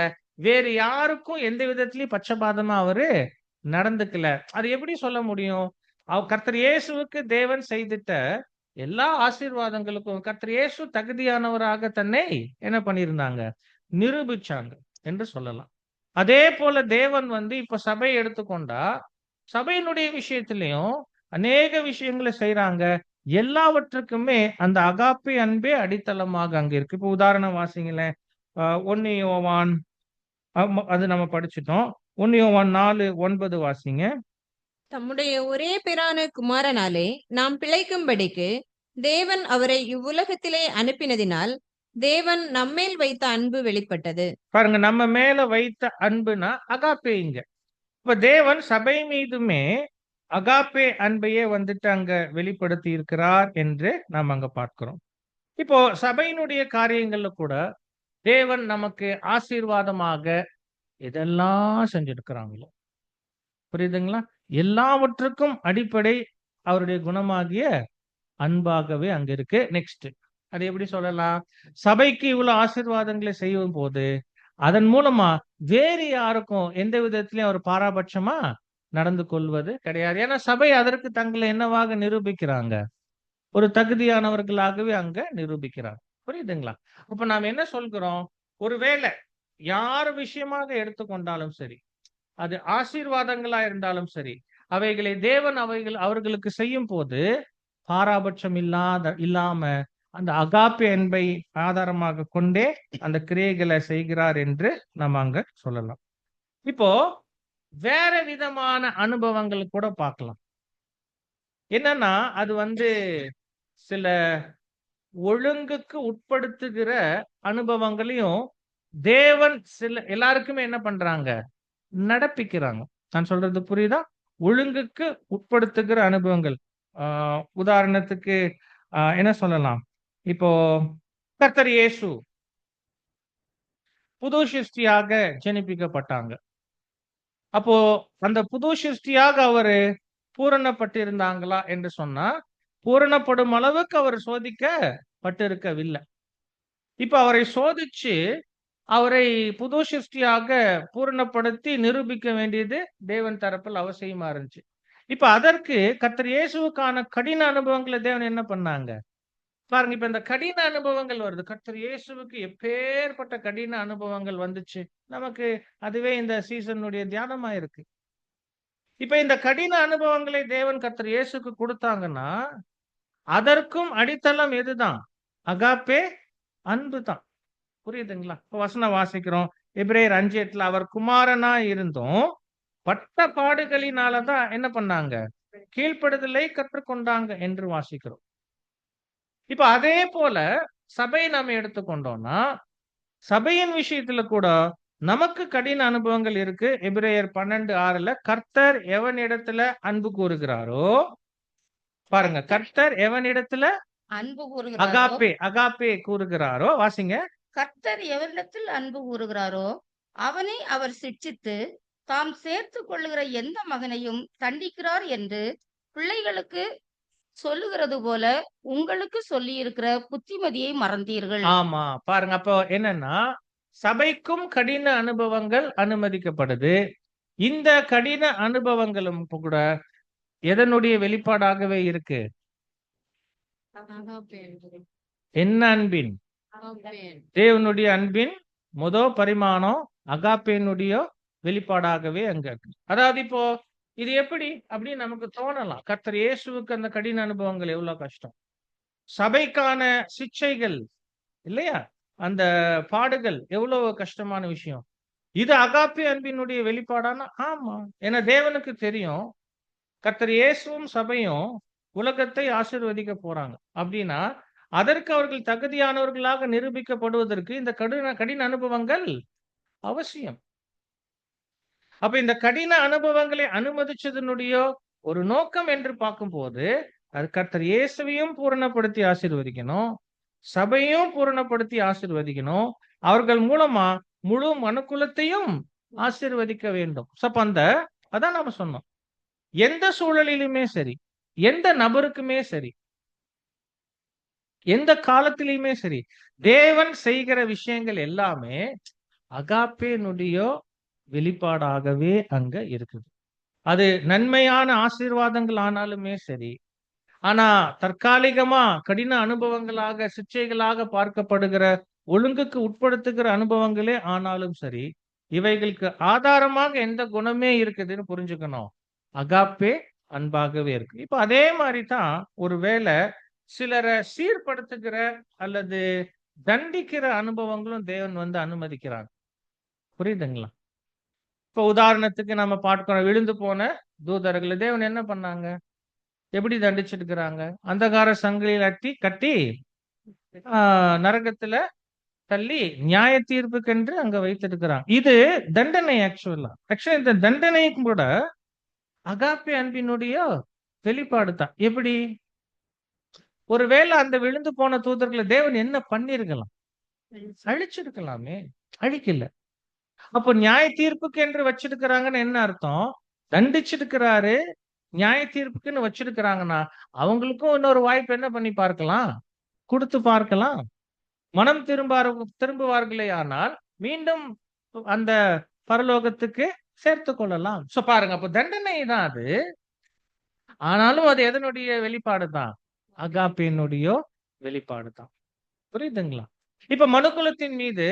வேறு யாருக்கும் எந்த விதத்திலயும் பட்சபாதமா அவரு நடந்துக்கல. அது எப்படி சொல்ல முடியும்? கர்த்தர் இயேசுவுக்கு தேவன் செய்திட்ட எல்லா ஆசீர்வாதங்களுக்கும் கர்த்தர் இயேசு தகுதியானவராக தன்னை என்ன பண்ணியிருந்தாங்க? நிரூபிச்சாங்க என்று சொல்லலாம். அதே போல தேவன் வந்து இப்ப சபையை எடுத்துக்கொண்டா, சபையினுடைய விஷயத்திலையும் அநேக விஷயங்களை செய்றாங்க. எல்லாவற்றுக்குமே அந்த அகாப்பே அன்பே அடித்தளமாக அங்க இருக்கு. இப்ப உதாரணம் வாசிங்களேன். 1 யோவான் அது நம்ம படிச்சுட்டோம். 1 யோவான் 4:9 வாசிங்க. தம்முடைய ஒரே பேரான குமாரனாலே நாம் பிழைக்கும்படிக்கு தேவன் அவரை இவ்வுலகத்திலே அனுப்பினதினால் தேவன் நம்மேல் வைத்த அன்பு வெளிப்பட்டது. பாருங்க, நம்ம மேல வைத்த அன்புனா அகாப்பே இங்க. இப்ப தேவன் சபை மீதுமே அகாப்பே அன்பையே வந்துட்டு அங்க வெளிப்படுத்தி இருக்கிறார் என்று நாம் அங்க பார்க்கிறோம். இப்போ சபையினுடைய காரியங்கள்ல கூட தேவன் நமக்கு ஆசீர்வாதமாக எதெல்லாம் செஞ்சிருக்கிறாங்களோ, புரியுதுங்களா? எல்லாவற்றுக்கும் அடிப்படை அவருடைய குணமாகிய அன்பாகவே அங்க இருக்கு. நெக்ஸ்ட், அது எப்படி சொல்லலாம்? சபைக்கு இவ்வளவு ஆசீர்வாதங்களை செய்யும் போது அதன் மூலமா வேறு யாருக்கும் எந்த விதத்திலையும் அவர் பாராபட்சமா நடந்து கொள்வது கிடையாது. ஏன்னா சபை அதற்கு தங்களை என்னவாக நிரூபிக்கிறாங்க? ஒரு தகுதியானவர்களாகவே அங்க நிரூபிக்கிறாங்க. புரியுதுங்களா? அப்ப நாம் என்ன சொல்கிறோம்? ஒருவேளை யார் விஷயமாக எடுத்துக்கொண்டாலும் சரி, அது ஆசீர்வாதங்களா இருந்தாலும் சரி, அவைகளை தேவன் அவர்களுக்கு செய்யும் போது பாராபட்சம் இல்லாம அந்த அகாப்பே அன்பை ஆதாரமாக கொண்டே அந்த கிரியைகளை செய்கிறார் என்று நம்ம அங்க சொல்லலாம். இப்போ வேற விதமான அனுபவங்கள் கூட பார்க்கலாம். என்னன்னா அது வந்து சில ஒழுங்குக்கு உட்படுத்துகிற அனுபவங்களையும் தேவன் எல்லாருக்குமே என்ன பண்றாங்க? நடப்பிக்கிறாங்க. நான் சொல்றது புரியுதா? ஒழுங்குக்கு உட்படுத்துகிற அனுபவங்கள். உதாரணத்துக்கு என்ன சொல்லலாம்? இப்போ கர்த்தர் இயேசு புது சிருஷ்டியாக ஜெனிப்பிக்கப்பட்டாங்க. அப்போ அந்த புது சிருஷ்டியாக அவரு பூரணப்பட்டிருந்தாங்களா என்று சொன்னா, பூரணப்படும் அளவுக்கு அவர் சோதிக்கப்பட்டிருக்கவில்லை. இப்ப அவரை சோதிச்சு அவரை புது சிருஷ்டியாக பூரணப்படுத்தி நிரூபிக்க வேண்டியது தேவன் தரப்பில் அவசியமா இருந்துச்சு. இப்ப அதற்கு கர்த்தர் இயேசுவுக்கான கடின அனுபவங்களை தேவன் என்ன பண்ணாங்க பாருங்க. இப்ப இந்த கடின அனுபவங்கள் வருது. கர்த்தர் இயேசுவுக்கு எப்பேற்பட்ட கடின அனுபவங்கள் வந்துச்சு, நமக்கு அதுவே இந்த சீசனுடைய தியானமா இருக்கு. இப்ப இந்த கடின அனுபவங்களை தேவன் கர்த்தர் இயேசுக்கு கொடுத்தாங்கன்னா அதற்கும் அடித்தளம் எதுதான்? அகாப்பே அன்பு தான். புரியுதுங்களா? இப்ப வசனம் வாசிக்கிறோம். எபிரேயர் 5:8 அவர் குமாரனா இருந்தும் பட்ட பாடுகளினாலதான் என்ன பண்ணாங்க? கீழ்ப்படுதலை கற்றுக்கொண்டாங்க என்று வாசிக்கிறோம். இப்ப அதே போல சபை நாம எடுத்துக்கொண்டோம்னா சபையின் விஷயத்துல கூட நமக்கு கடின அனுபவங்கள் இருக்கு. எபிரேயர் 12:6 கர்த்தர் எவனிடத்துல அன்பு கூறுகிறாரோ, பாருங்க, கர்த்தர் எவனிடத்துல அன்பு கூறுகிறாரோ, அகாப்பே கூறுகிறாரோ, வாசிங்க. கர்த்தர் எவரிடத்தில் அன்பு கூறுகிறாரோ அவனை அவர் சிட்சித்து தாம் சேர்த்து கொள்ளுகிற எந்த மகனையும் தண்டிக்கிறார் என்று பிள்ளைகளுக்கு சொல்லுகிறது போல உங்களுக்கு சொல்லி இருக்கிற புத்திமதியை மறந்தீர்கள். ஆமா, பாருங்க. அப்போ என்னன்னா சபைக்கும் கடின அனுபவங்கள் அனுமதிக்கப்படுது. இந்த கடின அனுபவங்களும் கூட எதனுடைய வெளிப்பாடாகவே இருக்கு? என்ன அன்பின்? தேவனுடைய அன்பின் பரிமாணம் அகாப்பேனுடைய வெளிப்பாடாகவே அங்க இருக்கு. அதாவது இப்போ இது எப்படி அப்படின்னு நமக்கு தோணலாம். கர்த்தர் இயேசுவுக்கு அந்த கடின அனுபவங்கள் எவ்வளவு கஷ்டம், சபைக்கான சிக்ஷைகள் இல்லையா, அந்த பாடுகள் எவ்வளவு கஷ்டமான விஷயம். இது அகாப்பே அன்பினுடைய வெளிப்பாடான? ஆமா. ஏன்னா தேவனுக்கு தெரியும் கர்த்தர் இயேசுவும் சபையும் உலகத்தை ஆசீர்வதிக்க போறாங்க அப்படின்னா அதற்கு அவர்கள் தகுதியானவர்களாக நிரூபிக்கப்படுவதற்கு இந்த கடின அனுபவங்கள் அவசியம். அப்ப இந்த கடின அனுபவங்களை அனுமதிச்சதனுடைய ஒரு நோக்கம் என்று பார்க்கும்போது அது கர்த்தர் இயேசுவையும் பூரணப்படுத்தி ஆசீர்வதிக்கணும், சபையும் பூரணப்படுத்தி ஆசீர்வதிக்கணும், அவர்கள் மூலமா முழு மனுக்குலத்தையும் ஆசீர்வதிக்க வேண்டும். அதான் நாம சொன்னோம், எந்த சூழலிலுமே சரி, எந்த நபருக்குமே சரி, எந்த காலத்திலுமே சரி, தேவன் செய்கிற விஷயங்கள் எல்லாமே அகாப்பேனுடைய வெளிப்பாடாகவே அங்க இருக்குது. அது நன்மையான ஆசீர்வாதங்கள் ஆனாலுமே சரி, ஆனா தற்காலிகமா கடின அனுபவங்களாக சிக்ஷைகளாக பார்க்கப்படுகிற ஒழுங்குக்கு உட்படுத்துகிற அனுபவங்களே ஆனாலும் சரி, இவைகளுக்கு ஆதாரமாக எந்த குணமே இருக்குதுன்னு புரிஞ்சுக்கணும், அகாப்பே அன்பாகவே இருக்கு. இப்ப அதே மாதிரி தான் ஒருவேளை சிலரை சீர்படுத்துகிற அல்லது தண்டிக்கிற அனுபவங்களும் தேவன் அனுமதிக்கிறாங்க. புரியுதுங்களா? இப்ப உதாரணத்துக்கு நம்ம பார்க்கிறோம், விழுந்து போன தூதர்களை தேவன் என்ன பண்ணாங்க, எப்படி தண்டிச்சிருக்கிறாங்க? அந்தகார சங்கிலியில் கட்டி நரகத்துல தள்ளி நியாய தீர்ப்புக்கென்று அங்க வைத்திருக்கிறாங்க. இது தண்டனை. ஆக்சுவலா இந்த தண்டனைக்கும் கூட அகாப்பே அன்பினுடைய வெளிப்பாடு தான். எப்படி? ஒருவேளை அந்த விழுந்து போன தூதர்களை தேவன் என்ன பண்ணிருக்கலாம்? அழிச்சிருக்கலாமே, அழிக்கல. அப்போ நியாய தீர்ப்புக்கு என்று வச்சிருக்கிறாங்கன்னு என்ன அர்த்தம்? தண்டிச்சிருக்கிறாரு, நியாய தீர்ப்புக்குன்னு வச்சிருக்கிறாங்கன்னா அவங்களுக்கும் இன்னொரு வாய்ப்பு என்ன பண்ணி பார்க்கலாம், கொடுத்து பார்க்கலாம். மனம் திரும்புவார்களே ஆனால் மீண்டும் அந்த பரலோகத்துக்கு சேர்த்து கொள்ளலாம். சோ பாருங்க, அப்ப தண்டனை தான் அது. ஆனாலும் அது எதனுடைய வெளிப்பாடு தான்? அகாப்பேனுடைய வெளிப்பாடு தான். புரியுதுங்களா? இப்ப மனுக்குலத்தின் மீது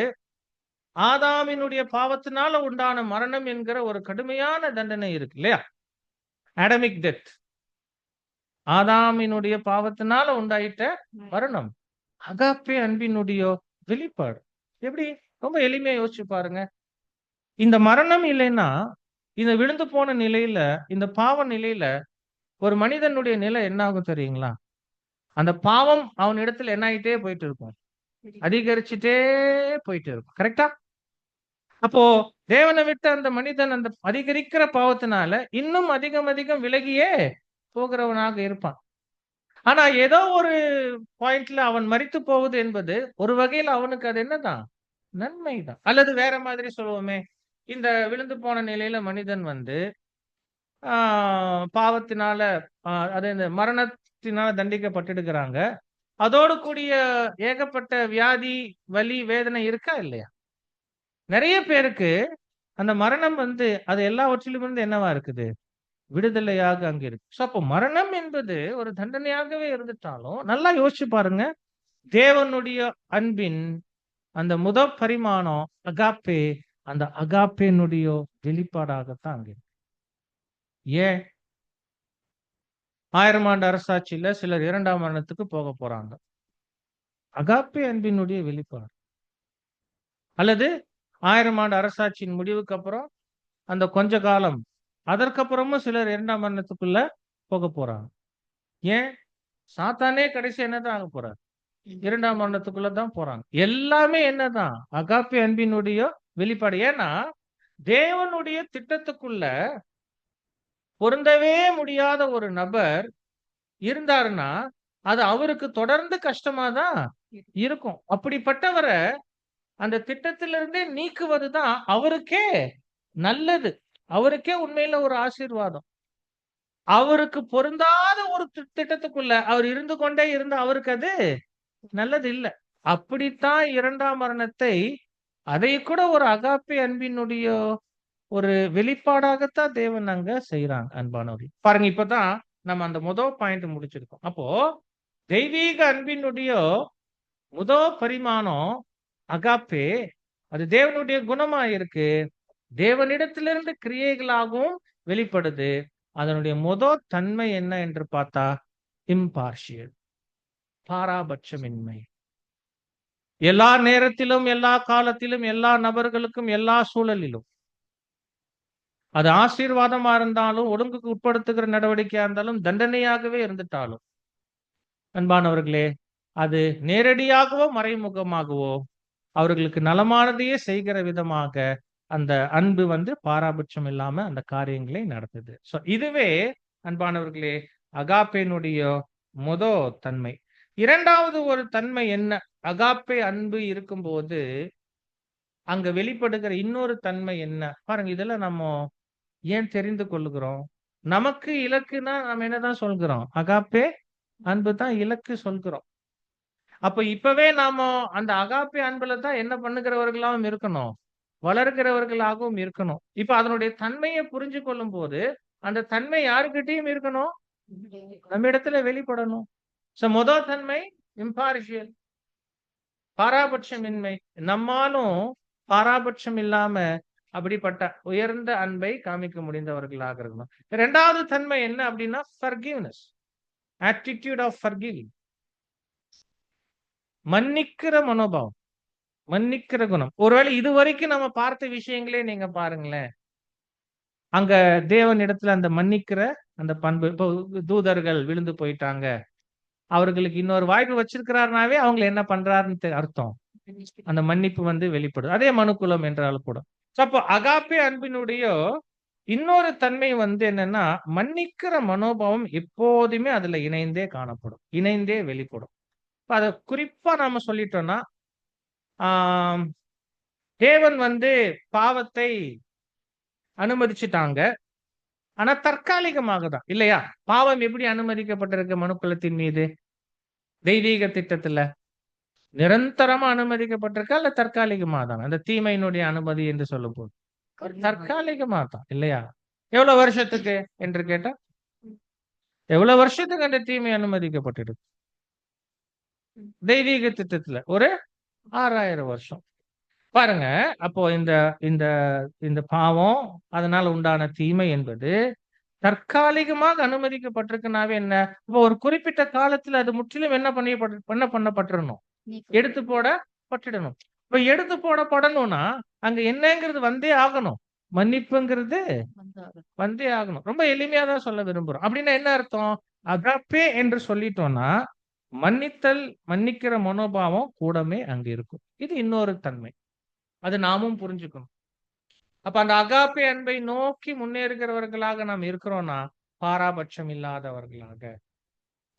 ஆதாமினுடைய பாவத்தினால உண்டான மரணம் என்கிற ஒரு கடுமையான தண்டனை இருக்கு இல்லையா? ஆடமிக் டெத், ஆதாமினுடைய பாவத்தினால உண்டாயிட்ட மரணம் அகாப்பே அன்பினுடைய வெளிப்பாடு. எப்படி? ரொம்ப எளிமையா யோசிச்சு பாருங்க. இந்த மரணம் இல்லைன்னா, இந்த விழுந்து போன நிலையில, இந்த பாவ நிலையில ஒரு மனிதனுடைய நிலை என்ன ஆகும் தெரியுங்களா? அந்த பாவம் அவன் இடத்துல என்ன ஆயிட்டே போயிட்டு இருக்கும், அதிகரிச்சுட்டே போயிட்டு இருக்கும். கரெக்டா? அப்போ தேவனை விட்டு அந்த மனிதன் அந்த அதிகரிக்கிற பாவத்தினால இன்னும் அதிகம் விலகியே போகிறவனாக இருப்பான். ஆனா ஏதோ ஒரு பாயிண்ட்ல அவன் மரித்து போவது என்பது ஒரு வகையில் அவனுக்கு அது என்னதான்? நன்மைதான். அல்லது வேற மாதிரி சொல்லுவோமே, இந்த விழுந்து போன நிலையில மனிதன் பாவத்தினால அது இந்த மரணத்தினால தண்டிக்கப்பட்டிருக்கிறாங்க. அதோடு கூடிய ஏகப்பட்ட வியாதி, வலி, வேதனை இருக்கா இல்லையா? நிறைய பேருக்கு அந்த மரணம் அது எல்லாவற்றிலும் என்னவா இருக்குது? விடுதலையாக அங்க இருக்கு. அப்போ மரணம் என்பது ஒரு தண்டனையாகவே இருந்துட்டாலும் நல்லா யோசிச்சு பாருங்க, தேவனுடைய அன்பின் அந்த பரிமாணம் அகாப்பே, அந்த அகாப்பேனுடைய வெளிப்பாடாகத்தான் அங்க இருக்கு. ஏன் 1000 ஆண்டு அரசாட்சியில சிலர் 2ஆம் மரணத்துக்கு போக போறாங்க, அகாப்பே அன்பினுடைய வெளிப்பாடு. அல்லது 1000 ஆண்டு அரசாட்சியின் முடிவுக்கு அப்புறம் அந்த கொஞ்ச காலம் அதற்கப்புறமும் சிலர் 2ஆம் மரணத்துக்குள்ள போக போறாங்க. ஏன்? சாத்தானே கடைசி என்னதான் ஆக போறார்? 2ஆம் மரணத்துக்குள்ளதான் போறாங்க. எல்லாமே என்னதான்? அகாப்பே அன்பினுடைய வெளிப்பாடு. ஏன்னா தேவனுடைய திட்டத்துக்குள்ள பொருந்தவே முடியாத ஒரு நபர் இருந்தாருன்னா அது அவருக்கு தொடர்ந்து கஷ்டமா தான் இருக்கும். அப்படிப்பட்டவரை அந்த திட்டத்திலிருந்தே நீக்குவதுதான் அவருக்கே நல்லது, அவருக்கே உண்மையில ஒரு ஆசீர்வாதம். அவருக்கு பொருந்தாத ஒரு திட்டத்துக்குள்ள அவர் இருந்து கொண்டே இருந்த அவருக்கு அது நல்லது இல்லை. அப்படித்தான் 2ஆம் மரணத்தை, அதை கூட ஒரு அகாப்பே அன்பினுடைய ஒரு வெளிப்பாடாகத்தான் தேவன் அங்க செய்றாங்க அன்பானவர்கள். பாருங்க இப்பதான் நம்ம அந்த முதல் பாயிண்ட் முடிச்சிருக்கோம். அப்போ தெய்வீக அன்பினுடைய முதல் பரிமாணம் அகாப்பே. அது தேவனுடைய குணமா இருக்கு. தேவனிடத்திலிருந்து கிரியைகளாகவும் வெளிப்படுது. அதனுடைய முதல் தன்மை என்ன என்று பார்த்தா இம்பார்ஷியல், பாராபட்சமின்மை. எல்லா நேரத்திலும், எல்லா காலத்திலும், எல்லா நபர்களுக்கும், எல்லா சூழலிலும், அது ஆசீர்வாதமா இருந்தாலும், ஒழுங்குக்கு உட்படுத்துகிற நடவடிக்கையா இருந்தாலும், தண்டனையாகவே இருந்துட்டாலும், அன்பானவர்களே, அது நேரடியாகவோ மறைமுகமாகவோ அவர்களுக்கு நலமானதையே செய்கிற விதமாக அந்த அன்பு பாராபட்சம் இல்லாம அந்த காரியங்களை நடத்துது. சோ இதுவே அன்பானவர்களே அகாப்பேனுடைய முதல் தன்மை. இரண்டாவது ஒரு தன்மை என்ன? அகாப்பே அன்பு இருக்கும்போது அங்க வெளிப்படுகிற இன்னொரு தன்மை என்ன? பாருங்க, இதெல்லாம் நம்ம ஏன் தெரிந்து கொள்ளுகிறோம்? நமக்கு இலக்குன்னா நம்ம என்னதான் சொல்கிறோம்? அகாப்பே அன்பு தான் இலக்கு சொல்கிறோம். அப்ப இப்பவே நாம அந்த அகாப்பே அன்புல தான் என்ன பண்ணுகிறவர்களாகவும் இருக்கணும், வளர்கிறவர்களாகவும் இருக்கணும். இப்ப அதனுடைய தன்மையை புரிஞ்சு கொள்ளும் போது அந்த தன்மை யாருக்கிட்டையும் இருக்கணும், நம்ம இடத்துல வெளிப்படணும். சோ முதல் தன்மை இம்பார்ஷியல், பாராபட்சமின்மை. நம்மாலும் பாராபட்சம் இல்லாம அப்படிப்பட்ட உயர்ந்த அன்பை காமிக்க முடிந்தவர்களாக இருக்கணும். இரண்டாவது தன்மை என்ன அப்படின்னா forgiveness, attitude of forgiving, மன்னிக்கிற மனோபாவம், மன்னிக்கிற குணம். ஒருவேளை இதுவரைக்கும் நம்ம பார்த்த விஷயங்களே நீங்க பாருங்களேன். அங்க தேவன் இடத்துல அந்த மன்னிக்கிற அந்த பண்பு. இப்போ தூதர்கள் விழுந்து போயிட்டாங்க, அவர்களுக்கு இன்னொரு வாய்ப்பு வச்சிருக்கிறாருனாவே அவங்களை என்ன பண்றாருன்னு அர்த்தம். அந்த மன்னிப்பு வெளிப்படும். அதே மனுக்குலம் என்றாலும் கூட. அப்போ அகாப்பே அன்பினுடைய இன்னொரு தன்மை என்னன்னா மன்னிக்கிற மனோபாவம் எப்போதுமே அதுல இணைந்தே காணப்படும், இணைந்தே வெளிப்படும். அத குறிப்பா நாம சொல்லிட்டோம்னா தேவன் பாவத்தை அனுமதிச்சுட்டாங்க. ஆனா தற்காலிகமாக தான், இல்லையா? பாவம் எப்படி அனுமதிக்கப்பட்டிருக்கு மனுக்குலத்தின் மீது? தெய்வீக திட்டத்துல நிரந்தரமா அனுமதிக்கப்பட்டிருக்கா இல்ல தற்காலிகமா தான்? அந்த தீமையினுடைய அனுமதி என்று சொல்லும் போது தற்காலிகமா தான், இல்லையா? எவ்வளவு வருஷத்துக்கு என்று கேட்டா எவ்வளவு வருஷத்துக்கு அந்த தீமை அனுமதிக்கப்பட்டிருக்கு? தெய்வீக திட்டத்துல ஒரு 6000 வருஷம். பாருங்க, அப்போ இந்த இந்த இந்த பாவம் அதனால உண்டான தீமை என்பது தற்காலிகமாக அனுமதிக்கப்பட்டிருக்குனாவே என்ன, இப்போ ஒரு குறிப்பிட்ட காலத்துல அது முற்றிலும் என்ன பண்ணப்பட்டிரணும், எடுத்து போடப்பட்டிடணும். இப்ப எடுத்து போடப்படணும்னா அங்க என்னங்கிறது வந்தே ஆகணும், மன்னிப்புங்கிறது வந்தே ஆகணும். ரொம்ப எளிமையா தான் சொல்ல விரும்புறோம். அப்படின்னா என்ன அர்த்தம்? அகாப்பே என்று சொல்லிட்டோம்னா மன்னித்தல், மன்னிக்கிற மனோபாவம் கூடமே அங்க இருக்கும். இது இன்னொரு தன்மை, அது நாமும் புரிஞ்சுக்கணும். அப்ப அந்த அகாப்பே அன்பை நோக்கி முன்னேறுகிறவர்களாக நாம் இருக்கிறோம்னா பாராபட்சம் இல்லாதவர்களாக,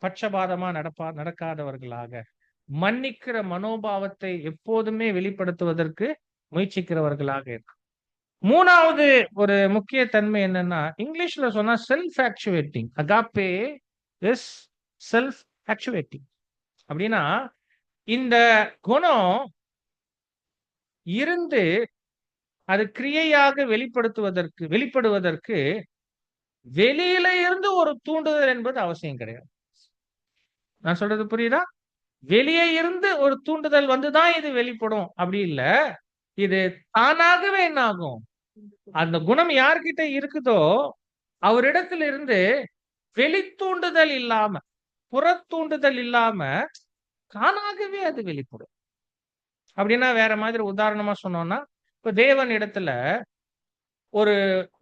பட்சபாதமா நடக்காதவர்களாக, மன்னிக்கிற மனோபாவத்தை எப்போதுமே வெளிப்படுத்துவதற்கு முயற்சிக்கிறவர்களாக இருக்கும். மூணாவது ஒரு முக்கிய தன்மை என்னன்னா இங்கிலீஷ்ல சொன்னா self actuating. Agape is self actuating. அப்படின்னா இந்த குணம் இருந்து அது கிரியையாக வெளிப்படுவதற்கு வெளியில இருந்து ஒரு தூண்டுதல் என்பது அவசியம் கிடையாது. நான் சொல்றது புரியுதா? வெளியே இருந்து ஒரு தூண்டுதல் வந்துதான் இது வெளிப்படும் அப்படி இல்ல. இது தானாகவே என்ன ஆகும், அந்த குணம் யார்கிட்ட இருக்குதோ அவரிடத்துல இருந்து வெளித்தூண்டுதல் இல்லாம, புறத்தூண்டுதல் இல்லாம தானாகவே அது வெளிப்படும். அப்படின்னா வேற மாதிரி உதாரணமா சொன்னோம்னா, இப்ப தேவன் இடத்துல ஒரு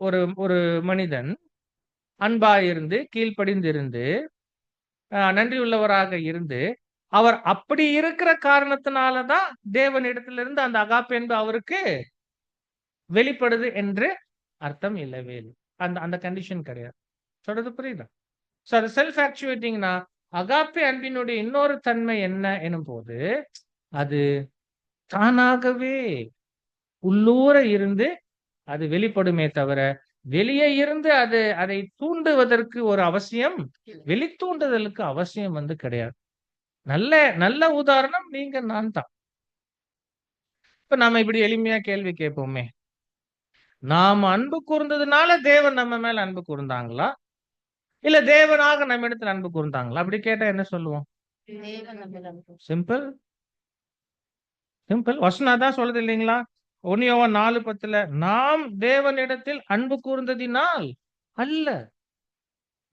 ஒரு ஒரு மனிதன் அன்பா இருந்து, கீழ்ப்படிந்து இருந்து, நன்றி உள்ளவராக இருந்து, அவர் அப்படி இருக்கிற காரணத்தினாலதான் தேவன் இடத்துல இருந்து அந்த அகாப்பே அன்பு அவருக்கு வெளிப்படுது என்று அர்த்தம் இல்லவே இல்லை. அந்த கண்டிஷன் கிடையாது. சொல்றது புரியுதா? சோ அது செல்ஃப் ஆக்சுவேட்டிங்னா அகாப்பே அன்பினுடைய இன்னொரு தன்மை என்ன எனும் போது அது தானாகவே உள்ளூர இருந்து அது வெளிப்படுமே தவிர வெளியே இருந்து அதை தூண்டுவதற்கு ஒரு அவசியம், வெளித்தூண்டுதலுக்கு அவசியம் கிடையாது. நல்ல நல்ல உதாரணம் நீங்க நான் தான். இப்ப நாம இப்படி எளிமையா கேள்வி கேட்போமே, நாம அன்பு கூர்ந்ததுனால தேவன் நம்ம மேல அன்பு கூர்ந்தாங்களா? இல்ல தேவனாக நம்ம இடத்துல அன்பு கூர்ந்தாங்களா? அப்படி கேட்டா என்ன சொல்லுவோம்? தேவன் நம்மில் அன்பு சிம்பிள். சிம்பிள். வசனம் அதான் சொல்லுது இல்லைங்களா? 1 யோவான் 4:10 நாம் தேவனிடத்தில் அன்பு கூர்ந்ததினால் அல்ல.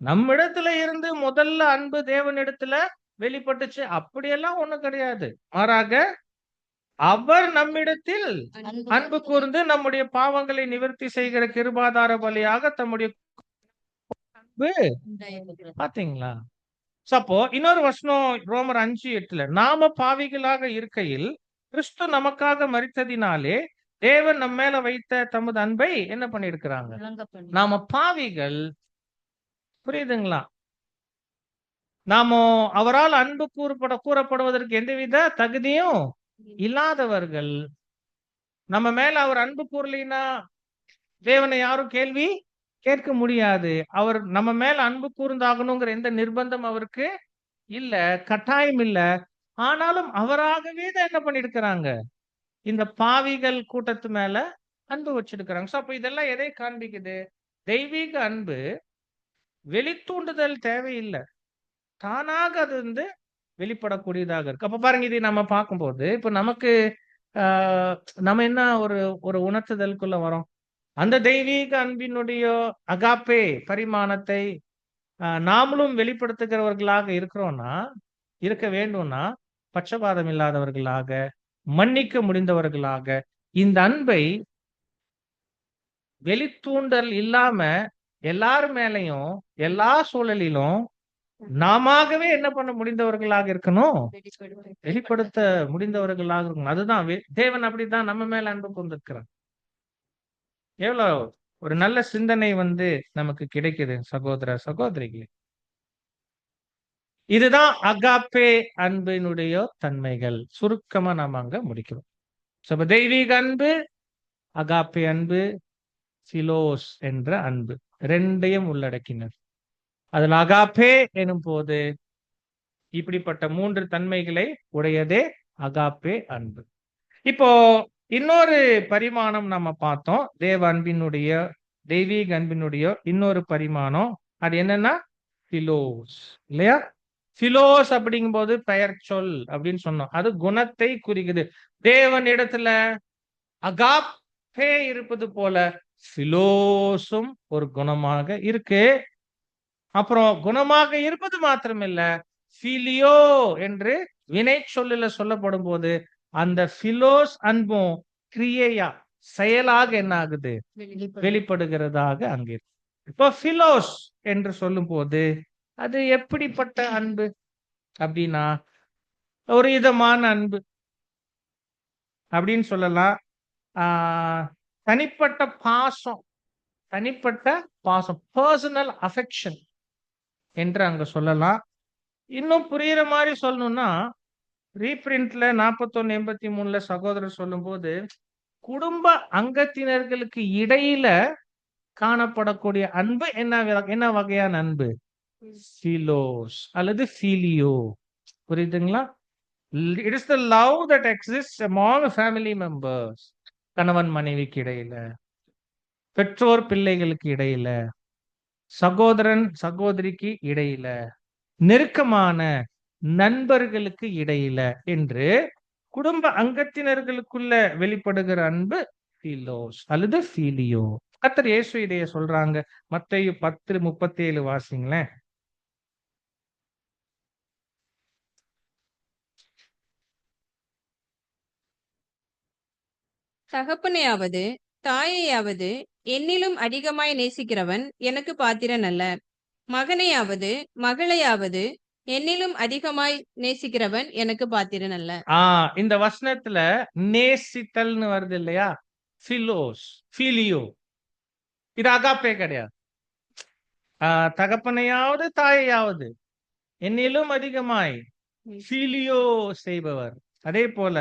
நம்மிடத்துல இருந்து முதல்ல அன்பு தேவனிடத்துல வெளிப்பட்டுச்சு. அப்படியெல்லாம் ஒண்ணும் கிடையாது. மாறாக அவர் நம்மிடத்தில் அன்பு கூர்ந்து நம்முடைய பாவங்களை நிவர்த்தி செய்கிற கிருபாதார பலியாக தம்முடைய அன்பு உண்டாயிருக்கிறது. பாத்தீங்களா? அப்போ இன்னொரு வசனம் ரோமர் 5:8 நாம பாவிகளாக இருக்கையில் கிறிஸ்து நமக்காக மரித்ததினாலே தேவன் நம்ம மேல வைத்த தமது அன்பை என்ன பண்ணிருக்கிறாங்க? விளங்க பண்ணி நாம பாவிகள், புரியுதுங்களா? நாம அவரால் அன்பு கூறப்படுவதற்கு எந்தவித தகுதியும் இல்லாதவர்கள். நம்ம மேல அவர் அன்பு கூறலைன்னா தேவனை யாரும் கேள்வி கேட்க முடியாது. அவர் நம்ம மேல அன்பு கூர்ந்தாகணுங்கிற எந்த நிர்பந்தம் அவருக்கு இல்ல, கட்டாயம் இல்ல. ஆனாலும் அவராகவே தான் என்ன பண்ணிருக்கிறாங்க? இந்த பாவிகள் கூட்டத்து மேல அன்பு வச்சிருக்கிறாங்க. அப்ப இதெல்லாம் எதை காண்பிக்குது? தெய்வீக அன்பு வெளித்தூண்டுதல் தேவையில்லை, தானாக அது வெளிப்படக்கூடியதாக இருக்கு. அப்ப பாருங்க, இதை நம்ம பார்க்கும்போது இப்ப நமக்கு நம்ம என்ன ஒரு ஒரு உணர்த்துதலுக்குள்ள வரோம். அந்த தெய்வீக அன்பினுடைய அகாப்பே பரிமாணத்தை நாமளும் வெளிப்படுத்துகிறவர்களாக இருக்க வேண்டும்னா பட்சபாதம் இல்லாதவர்களாக, மன்னிக்க முடிந்தவர்களாக, இந்த அன்பை வெளித்தூண்டல் இல்லாம எல்லார் மேலையும் எல்லா சூழலிலும் நாமவே என்ன பண்ண முடிந்தவர்களாக இருக்கணும்? வெளிப்படுத்த முடிந்தவர்களாக இருக்கணும். அதுதான் தேவன் அப்படித்தான் நம்ம மேல அன்பு கொண்டிருக்கிறார். எவ்வளவு ஒரு நல்ல சிந்தனை நமக்கு கிடைக்குது சகோதர சகோதரிகளே. இதுதான் அகாப்பே அன்பினுடைய தன்மைகள். சுருக்கமா நாம அங்க முடிக்கிறோம். தெய்வீக அன்பு, அகாப்பே அன்பு, பிலோஸ் என்ற அன்பு ரெண்டையும் உள்ளடக்கினர். அதுல அகாப்பே எனும் போது இப்படிப்பட்ட 3 தன்மைகளை உடையதே அகாப்பே அன்பு. இப்போ இன்னொரு பரிமாணம் நம்ம பார்த்தோம். தெய்வீக அன்பினுடைய இன்னொரு பரிமாணம். அது என்னன்னா பிலோஸ், இல்லையா? பிலோஸ் அப்படிங்கும் போது பெயர் சொல் அப்படின்னு சொன்னோம். அது குணத்தை குறிக்குது. தேவன் இடத்துல அகாப்பே இருப்பது போல பிலோஸும் ஒரு குணமாக இருக்கு. அப்புறம் குணமாக இருப்பது மாத்திரமில்ல, பிலியோ என்று வினை சொல்லுல சொல்லப்படும் போது அந்த பிலோஸ் அன்பும் கிரியையா செயலாக என்ன ஆகுது? வெளிப்படுகிறதாக அங்கே. இப்போ பிலோஸ் என்று சொல்லும் போது அது எப்படிப்பட்ட அன்பு அப்படின்னா ஒரு விதமான அன்பு அப்படின்னு சொல்லலாம். தனிப்பட்ட பாசம், பர்சனல் அஃபெக்ஷன் என்று அங்க சொல்லலாம். இன்னும் புரியுற மாதிரி சொல்லணும்னா ரீபிரிண்ட்ல 4183 சகோதரர் சொல்லும் போது குடும்ப அங்கத்தினர்களுக்கு இடையில காணப்படக்கூடிய அன்பு என்ன வகையான அன்பு? பிலோஸ் அல்லது பிலியோ. புரியுதுங்களா? It is the love that exists among family members. கணவன் மனைவிக்கு இடையில, பெற்றோர் பிள்ளைகளுக்கு இடையில, சகோதரன் சகோதரிக்கு இடையில, நெருக்கமான நண்பர்களுக்கு இடையில என்று குடும்ப அங்கத்தினர்களுக்குள்ள வெளிப்படுகிற அன்பு பிலோஸ் அல்லது பிலியோ. கர்த்தர் இயேசு இதைய சொல்றாங்க. மத்தேயு 10:37 வாசிங்களேன். தகப்பனையாவது தாயையாவது என்னிலும் அதிகமாய் நேசிக்கிறவன் எனக்கு பாத்திரன் அல்ல. மகனையாவது மகளையாவது என்னிலும் அதிகமாய் நேசிக்கிறவன் எனக்கு பாத்திரன் அல்ல. இந்த வசனத்துல நேசித்தல்னு வருது இல்லையா? பிலோஸ், பிலியோ. இது அகாப்பே கிடையாது. தகப்பனையாவது தாயையாவது என்னிலும் அதிகமாய் பிலியோ செய்பவர். அதே போல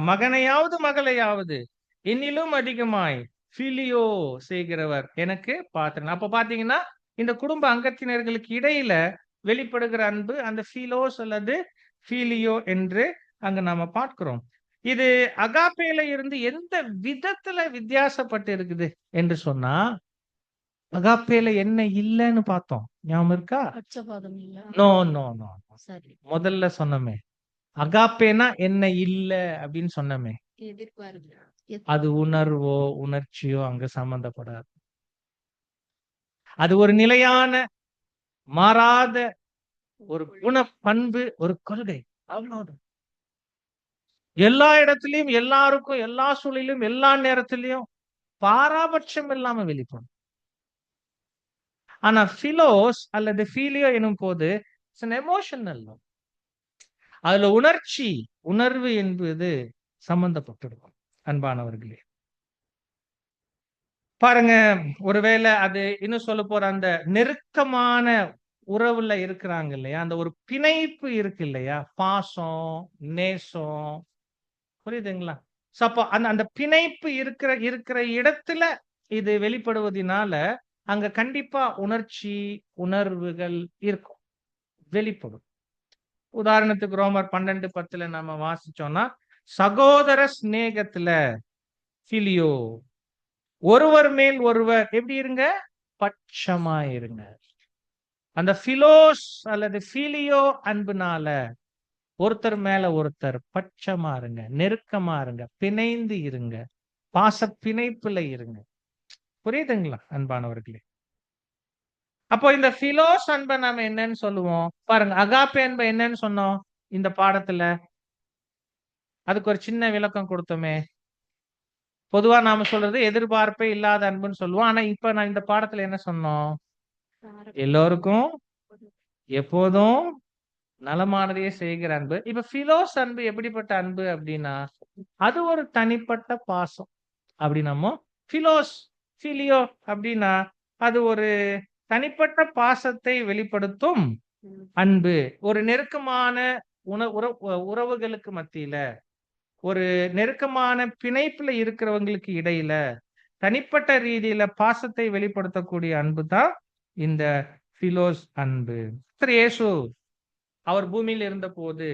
மகனையாவது மகளையாவது என்னிலும் அதிகமாய் பிலியோ செய்கிறவர் எனக்கு பாத்திரன். அப்ப பாத்தீங்கன்னா இந்த குடும்ப அங்கத்தினர்களுக்கு இடையில வெளிப்படுகிற அன்பு அந்த பிலோஸ் அல்லது பிலியோ என்று அங்க நாம பார்க்கிறோம். இது அகாப்பேல இருந்து எந்த விதத்துல வித்தியாசப்பட்டு இருக்குது என்று சொன்னா, அகாப்பேல என்ன இல்லன்னு பார்த்தோம். ஞாபகம் இருக்கா? பட்சபாதம் இல்ல. No, no, no. சரி. முதல்ல சொன்னோமே. அகாப்பேனா என்ன இல்ல அப்படின்னு சொன்னோமே. எதிர்பார்ப்பு. அது உணர்வோ, உணர்ச்சியோ அங்க சம்பந்தப்படாது. அது ஒரு நிலையான, மாறாத ஒரு பண்பு, ஒரு கொள்கை. அவ்வளவுதான். எல்லா இடத்திலயும், எல்லாருக்கும், எல்லா சூழலிலும், எல்லா நேரத்திலயும் பாராபட்சம் இல்லாம வெளிப்படும். ஆனா பிலோஸ் அல்லது ஃபீலியோ எனும் போது எமோஷனல். அதுல உணர்வு என்பது சம்பந்தப்பட்டிருக்கும். அன்பானவர்களே, பாருங்க, ஒருவேளை அது இன்னும் சொல்ல போற அந்த நெருக்கமான உறவுல இருக்கிறாங்க இல்லையா, அந்த ஒரு பிணைப்பு இருக்கு இல்லையா, பாசம், நேசம், புரியுதுங்களா? அப்போ அந்த அந்த பிணைப்பு இருக்கிற இடத்துல இது வெளிப்படுவதனால அங்க கண்டிப்பா உணர்வுகள் இருக்கும், வெளிப்படும். உதாரணத்துக்கு ரோமர் 12:10 நம்ம வாசிச்சோம்னா, சகோதர சிநேகத்துல பிலியோ, ஒருவர் மேல் ஒருவர் எப்படி இருங்க? பட்சமா இருங்க. அந்த பிலோஸ் அல்லது பிலியோ அன்புனால ஒருத்தர் மேல ஒருத்தர் பட்சமா இருங்க, நெருக்கமா இருங்க, பிணைந்து இருங்க, பாச பிணைப்புல இருங்க. புரியுதுங்களா அன்பானவர்களே? அப்போ இந்த பிலோஸ் அன்பை நாம என்னன்னு சொல்லுவோம்? பாருங்க, அகாப்பே அன்பை என்னன்னு சொன்னோம் இந்த பாடத்துல? அதுக்கு ஒரு சின்ன விளக்கம் கொடுத்தோமே. பொதுவா நாம சொல்றது எதிர்பார்ப்பே இல்லாத அன்புன்னு சொல்லுவோம். ஆனா இப்ப நான் இந்த பாடத்துல என்ன சொன்னோம்? எல்லோருக்கும் எப்போதும் நலமானதையே செய்கிற அன்பு. இப்ப பிலோஸ் அன்பு எப்படிப்பட்ட அன்பு அப்படின்னா, அது ஒரு தனிப்பட்ட பாசம். அப்படி நம்ம பிலியோ அப்படின்னா அது ஒரு தனிப்பட்ட பாசத்தை வெளிப்படுத்தும் அன்பு. ஒரு நெருக்கமான உறவுகளுக்கு மத்தியில, ஒரு நெருக்கமான பிணைப்புல இருக்கிறவங்களுக்கு இடையில தனிப்பட்ட ரீதியில பாசத்தை வெளிப்படுத்தக்கூடிய அன்பு தான் இந்த பிலோஸ் அன்பு. இயேசு அவர் பூமியில் இருந்த போது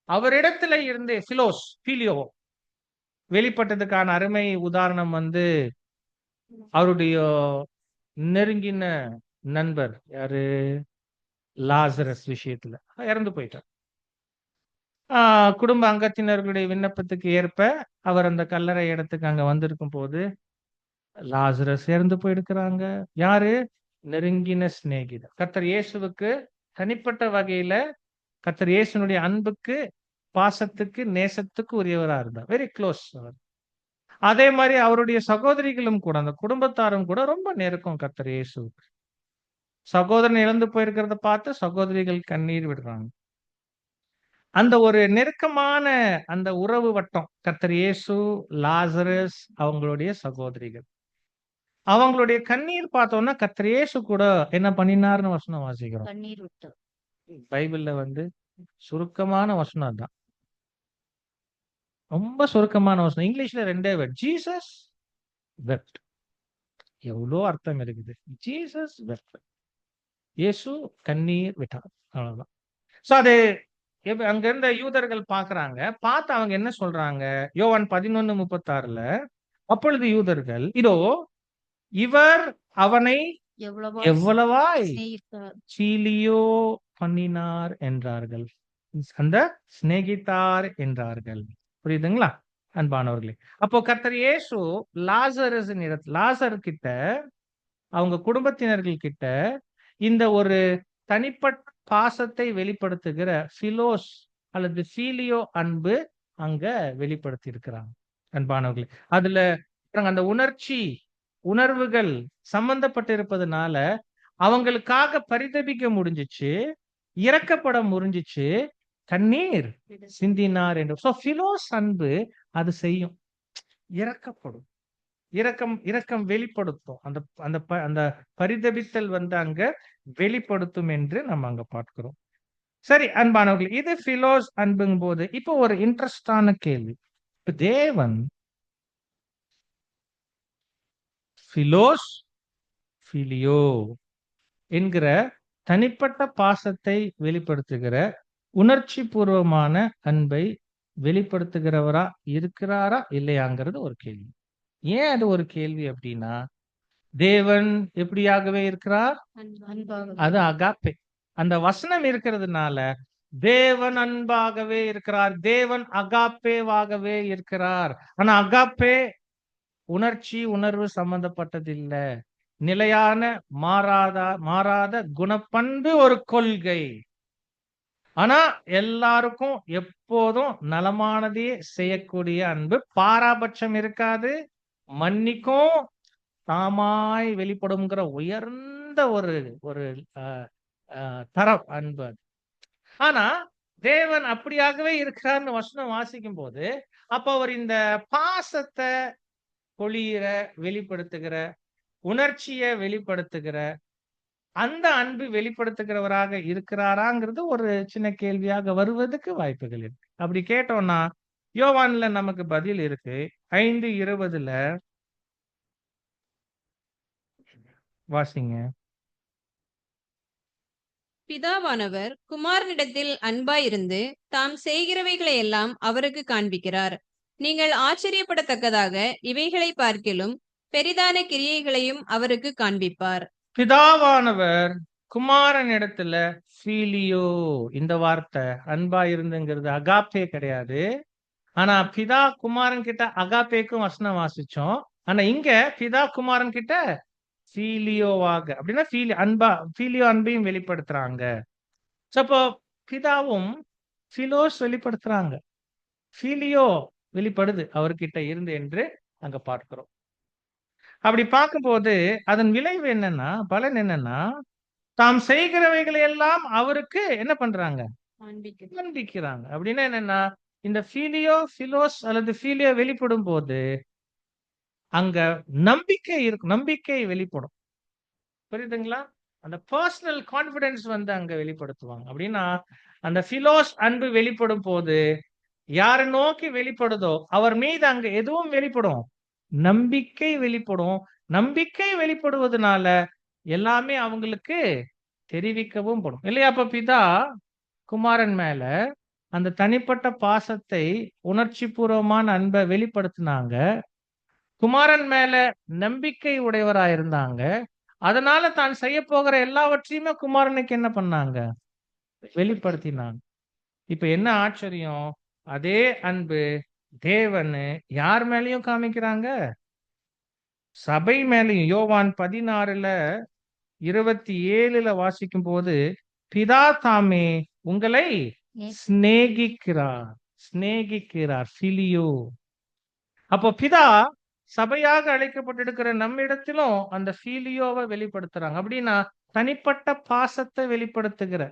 அவரிடத்துல இருந்து பிலியோ வெளிப்பட்டதுக்கான அருமை உதாரணம் அவருடைய நெருங்கின நண்பர் யாரு? லாசரஸ் விஷயத்துல இறந்து போயிட்டார். குடும்ப அங்கத்தினர்களுடைய விண்ணப்பத்துக்கு ஏற்ப அவர் அந்த கல்லறை இடத்துக்கு அங்க வந்திருக்கும் போது லாசரஸ் இறந்து போயிருக்கிறாங்க. யாரு? நெருங்கின சிநேகிதர். கர்த்தர் இயேசுவுக்கு தனிப்பட்ட வகையில கர்த்தர் இயேசுனுடைய அன்புக்கு, பாசத்துக்கு, நேசத்துக்கு உரியவரா இருந்தார். வெரி க்ளோஸ் அவர். அதே மாதிரி அவருடைய சகோதரிகளும் கூட, அந்த குடும்பத்தாரும் கூட ரொம்ப நெருக்கம் கர்த்தர் இயேசுவுக்கு. சகோதரன் இழந்து போயிருக்கிறத பார்த்து சகோதரிகள் கண்ணீர் விடுறாங்க. அந்த ஒரு நெருக்கமான அந்த உறவு வட்டம், கர்த்தர் இயேசு, லாசரஸ், அவங்களுடைய சகோதரிகள், அவங்களுடைய கண்ணீர் பார்த்தோம்னா கர்த்தர் இயேசு கூட என்ன பண்ணினார்னு வசனம் வாசிக்கிறோம். கண்ணீர் விட்டு. பைபிள்ல சுருக்கமான வசனம் தான், ரொம்ப சுருக்கமான வசனம். இங்கிலீஷ்ல 2 வேர்ட், ஜீசஸ் வெப்ட். எவ்வளோ அர்த்தம் இருக்குது. ஜீசஸ் வெப்ட், இயேசு கண்ணீர் விட்டார், அவ்வளவுதான். சோ அது அங்க இருந்த யூதர்கள் பாக்குறாங்க. பார்த்து அவங்க என்ன சொல்றாங்க? யோவான் 11:36 அப்பொழுது யூதர்கள், இதோ இவர் அவனை எவ்வளவாய் சீலியோ பண்ணினார் என்றார்கள். அந்த சிநேகித்தார் என்றார்கள். புரியுதுங்களா அன்பானவர்களே? அப்போ கர்த்தர் இயேசு லாசர் கிட்ட, அவங்க குடும்பத்தினர்கள் கிட்ட இந்த ஒரு தனிப்பட்ட பாசத்தை வெளிப்படுத்துகிற பிலோஸ் அல்லது ஃபீலியோ அன்பு அங்க வெளிப்படுத்தி இருக்கிறாங்க அன்பானவர்களே. அதுல அந்த உணர்வுகள் சம்பந்தப்பட்டு இருப்பதனால அவங்களுக்காக பரிதபிக்க முடிஞ்சிச்சு, இரக்கப்பட முடிஞ்சிச்சு, கண்ணீர் சிந்தினார் என்று. சோ பிலோஸ் அன்பு அது செய்யும், இரக்கப்படும், இரக்கம் வெளிப்படுத்தும், அந்த அந்த அந்த பரிதபித்தல் அங்க வெளிப்படுத்தும் என்று நம்ம அங்க பார்க்கிறோம். சரி அன்பானவர்கள், இது பிலோஸ் அன்புங்கும் போது இப்போ ஒரு இன்ட்ரெஸ்டான கேள்வி. தேவன் பிலோஸ் பிலியோ என்கிற தனிப்பட்ட பாசத்தை வெளிப்படுத்துகிற உணர்ச்சி பூர்வமான அன்பை வெளிப்படுத்துகிறவரா இருக்கிறாரா இல்லையாங்கிறது ஒரு கேள்வி. ஏன் அது ஒரு கேள்வி அப்படின்னா, தேவன் எப்படியாகவே இருக்கிறார்? அன்பாகவே. அது அகாப்பே. அந்த வசனம் இருக்கிறதுனால தேவன் அன்பாகவே இருக்கிறார். தேவன் அகாப்பேவாகவே இருக்கிறார். ஆனா அகாப்பே உணர்ச்சி, உணர்வு சம்பந்தப்பட்டது இல்ல. நிலையான மாறாத குணப்பண்பு ஒரு கொள்கை. ஆனா எல்லாருக்கும் எப்போதும் நலமானதையே செய்யக்கூடிய அன்பு. பாராபட்சம் இருக்காது. மன்னிக்கும். தாமாய் வெளிப்படுங்கிற உயர்ந்த ஒரு ஒரு அஹ், தரம் அன்பு அது. ஆனா தேவன் அப்படியாகவே இருக்கிறார்னு வசனம் வாசிக்கும் போது, அப்ப அவர் இந்த பாசத்தை பொழியிற, வெளிப்படுத்துகிற, உணர்ச்சியை வெளிப்படுத்துகிற, அந்த அன்பு வெளிப்படுத்துகிறவராக இருக்கிறாராங்கிறது ஒரு சின்ன கேள்வியாக வருவதற்கு வாய்ப்புகள் இருக்கு. அப்படி கேட்டோம்னா யோவான்ல நமக்கு பதில் இருக்கு. 5:20 வாசிங்க. பிதாவானவர் குமாரனிடத்தில் அன்பாயிருந்து தாம் செய்கிறவைகளை எல்லாம் அவருக்கு காண்பிக்கிறார். நீங்கள் ஆச்சரியப்படத்தக்கதாக இவைகளை பார்க்கிலும் பெரிதான கிரியைகளையும் அவருக்கு காண்பிப்பார். பிதாவானவர் குமாரனிடத்துல ஃபீலியோ, இந்த வார்த்தை அன்பா இருந்துங்கிறது அகாப்பே கிடையாது. ஆனா பிதா குமாரன் கிட்ட அகாப்பேக்கும் வசனம் வாசிச்சோம். ஆனா இங்க பிதா குமாரன் கிட்ட ஃபீலியோவாக, அப்படின்னா ஃபீலியோ அன்பையும் வெளிப்படுத்துறாங்க. So, அப்போ பிதாவும் பிலோஸ் வெளிப்படுத்துறாங்க, ஃபீலியோ வெளிப்படுது அவர்கிட்ட இருந்து என்று அங்க பார்க்கிறோம். அப்படி பார்க்கும்போது அதன் விளைவு என்னன்னா, பலன் என்னன்னா, தாம் செய்கிறவைகளை எல்லாம் அவருக்கு என்ன பண்றாங்க? காண்பிக்கிறாங்க. அப்படின்னா என்னன்னா, இந்த பிலோஸ் அல்லது ஃபீலியோ வெளிப்படும் போது அங்க நம்பிக்கை இருக்கும். நம்பிக்கை வெளிப்படும். புரியுதுங்களா? அந்த பர்சனல் கான்பிடன்ஸ் வந்து அங்க வெளிப்படுத்துவாங்க. அப்படின்னா அந்த பிலோஸ் அன்பு வெளிப்படும் போது யாரை நோக்கி வெளிப்படுதோ அவர் மீது அங்க எதுவும் வெளிப்படும்? நம்பிக்கை வெளிப்படும். நம்பிக்கை வெளிப்படுவதனால எல்லாமே அவங்களுக்கு தெரிவிக்கவும் படும் இல்லையா? அப்ப பிதா குமாரன் மேல அந்த தனிப்பட்ட பாசத்தை, உணர்ச்சி பூர்வமான அன்பை வெளிப்படுத்தினாங்க. குமாரன் மேல நம்பிக்கை உடையவராயிருந்தாங்க. அதனால தான் செய்ய போகிற எல்லாவற்றையுமே குமாரனுக்கு என்ன பண்ணாங்க? வெளிப்படுத்தினாங்க. இப்ப என்ன ஆச்சரியம், அதே அன்பு தேவன் யார் மேலயும் காமிக்கிறாங்க? சபை மேலயும். யோவான் 16:27 வாசிக்கும் போது, பிதா தாமே உங்களை சிநேகிக்கிறார் பிலியோ. அப்போ பிதா சபையாக அழைக்கப்பட்டிருக்கிற நம்மிடத்திலும் அந்த ஃபீலியோவை வெளிப்படுத்துறாங்க. அப்படின்னா தனிப்பட்ட பாசத்தை வெளிப்படுத்துகிற,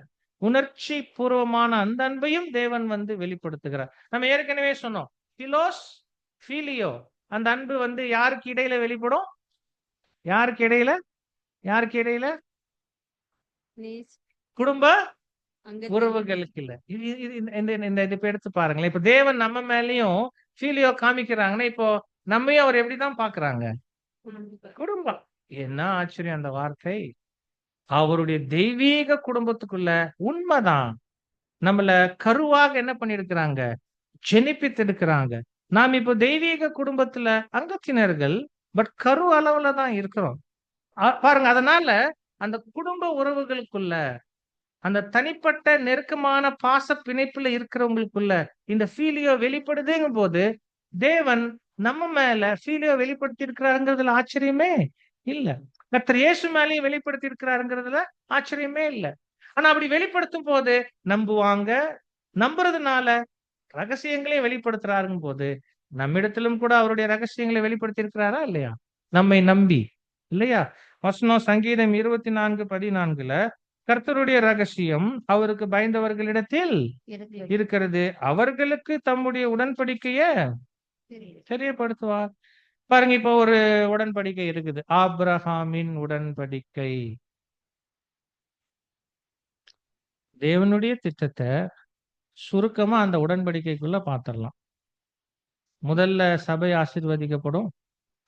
உணர்ச்சி பூர்வமான அந்த அன்பையும் தேவன் வந்து வெளிப்படுத்துகிறார். நம்ம ஏற்கனவே சொன்னோம், பிலோஸ் ஃபீலியோ அந்த அன்பு வந்து யாருக்கு இடையில வெளிப்படும்? யாருக்கு இடையில? யாருக்கு இடையில? குடும்ப உறவுகளுக்கு இல்ல. இந்த இப்ப எடுத்து பாருங்களேன். இப்ப தேவன் நம்ம மேலயும் ஃபீலியோ காமிக்கிறாங்கன்னா, இப்போ நம்மையும் அவர் எப்படிதான் பாக்குறாங்க? குடும்பம். என்ன ஆச்சரியம் அந்த வார்த்தை! அவருடைய தெய்வீக குடும்பத்துக்குள்ள உண்மைதான் நம்மள கருவாக என்ன பண்ணிருக்கிறாங்க? ஜெனிப்பித்திருக்கிறாங்க. நாம் இப்போ தெய்வீக குடும்பத்துல அங்கத்தினர்கள், பட் கரு அளவுல தான் இருக்கிறோம். பாருங்க, அதனால அந்த குடும்ப உறவுகளுக்குள்ள, அந்த தனிப்பட்ட நெருக்கமான பாச பிணைப்புல இருக்கிறவங்களுக்குள்ள இந்த ஃபீலியோ வெளிப்படுதுங்கும் போது தேவன் நம்ம மேல ஃபீலியோ வெளிப்படுத்தி இருக்கிறாருங்கிறதுல ஆச்சரியமே இல்ல. கர்த்தர் இயேசு மேலேயும் வெளிப்படுத்தி இருக்கிறாருங்கிறதுல ஆச்சரியமே இல்ல. ஆனா அப்படி வெளிப்படுத்தும் போது நம்புவாங்க. நம்புறதுனால ரகசியங்களையும் வெளிப்படுத்துறாருங்கும் போது நம்மிடத்திலும் கூட அவருடைய ரகசியங்களை வெளிப்படுத்தி இருக்கிறாரா இல்லையா? நம்மை நம்பி இல்லையா? வசனம் சங்கீதம் 24:14 கர்த்தருடைய ரகசியம் அவருக்கு பயந்தவர்களிடத்தில் இருக்கிறது, அவர்களுக்கு தம்முடைய உடன்படிக்கைய தெரியப்படுத்துவார். பாருங்க, இப்ப ஒரு உடன்படிக்கை இருக்குது, ஆபிரகாமின் உடன்படிக்கை. தேவனுடைய திட்டத்தை சுருக்கமா அந்த உடன்படிக்கைக்குள்ள பாத்திரலாம். முதல்ல சபை ஆசீர்வதிக்கப்படும்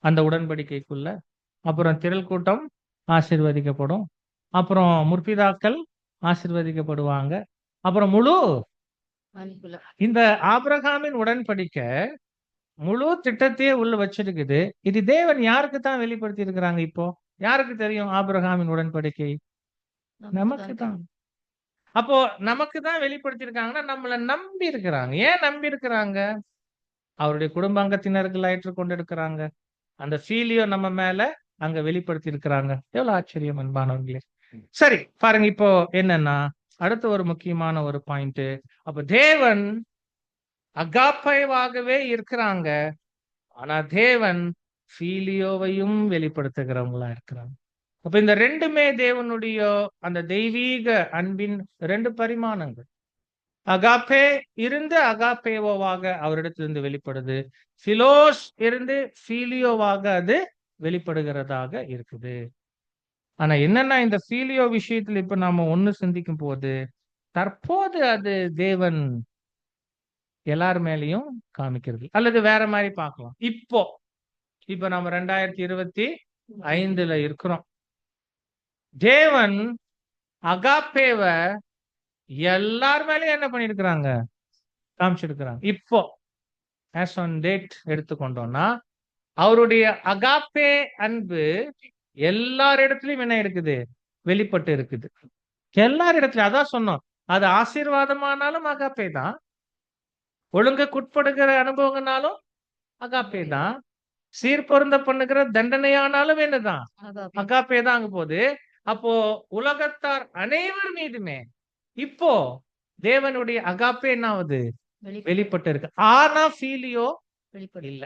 அந்த உடன்படிக்கைக்குள்ள, அப்புறம் திரள் கூட்டம் ஆசீர்வதிக்கப்படும், அப்புறம் முற்பிதாக்கள் ஆசீர்வதிக்கப்படுவாங்க, அப்புறம் முழு அனுப்புல. இந்த ஆபிரகாமின் உடன்படிக்கை முழு திட்டத்தையே உள்ள வச்சிருக்குது. இது தேவன் யாருக்கு தான் வெளிப்படுத்தி இருக்கிறாங்க? இப்போ யாருக்கு தெரியும் ஆபிரகாமின் உடன்படிக்கை? நமக்கு தான். அப்போ நமக்கு தான் வெளிப்படுத்தி இருக்காங்கன்னா நம்மள நம்பி இருக்கிறாங்க. ஏன் நம்பி இருக்கிறாங்க? அவருடைய குடும்ப அங்கத்தினர்கள் ஏற்றுக்கொண்டு இருக்கிறாங்க. அந்த ஃபீலியோ நம்ம மேல அங்க வெளிப்படுத்தி இருக்கிறாங்க. எவ்வளவு ஆச்சரியம் அன்பானவர்களே. சரி பாருங்க, இப்போ என்னன்னா அடுத்த ஒரு முக்கியமான ஒரு பாயிண்ட். அப்ப தேவன் அகாப்பைவாகவே இருக்கிறாங்க. ஆனா தேவன் ஃபீலியோவையும் வெளிப்படுத்துகிறவங்களா இருக்கிறாங்க. அப்ப இந்த ரெண்டுமே தேவனுடைய அந்த தெய்வீக அன்பின் ரெண்டு பரிமாணங்கள். அகாப்பே இருந்து அகாப்பேவோவாக அவரிடத்திலிருந்து வெளிப்படுது. பிலோஸ் இருந்து ஃபீலியோவாக அது வெளிப்படுகிறதாக இருக்குது. ஆனா என்னன்னா இந்த ஃபீலியோ விஷயத்துல இப்ப நாம ஒண்ணு சிந்திக்கும் போது தற்போது அது தேவன் எல்லார் மேலயும் காமிக்கிறது. அல்லது வேற மாதிரி பார்க்கலாம். இப்ப நம்ம 2025 இருக்கிறோம். தேவன் அகாப்பேவ எல்லார் மேலயும் என்ன பண்ணிருக்கிறாங்க? காமிச்சிருக்கிறாங்க. இப்போ ஆஸ் ஆன் டேட் எடுத்துக்கொண்டோம்னா அவருடைய அகாப்பே அன்பு எல்லார் இடத்துலயும் என்ன இருக்குது? வெளிப்பட்டு இருக்குது. எல்லார் இடத்துலயும். அதான் சொன்னோம், அது ஆசீர்வாதமானாலும் அகாப்பே தான், ஒழுங்குக்குட்படுகிற அனுபவங்கனாலும் அகாப்பே தான், சீர்பொருந்த பண்ணுகிற தண்டனையானாலும் என்னதான்? அகாப்பே தான் அங்க போகுது. அப்போ உலகத்தார் அனைவர் மீதுமே இப்போ தேவனுடைய அகாப்பே என்னாவது? வெளிப்பட்டு இருக்கு. ஆனா ஃபீலியோ இல்ல.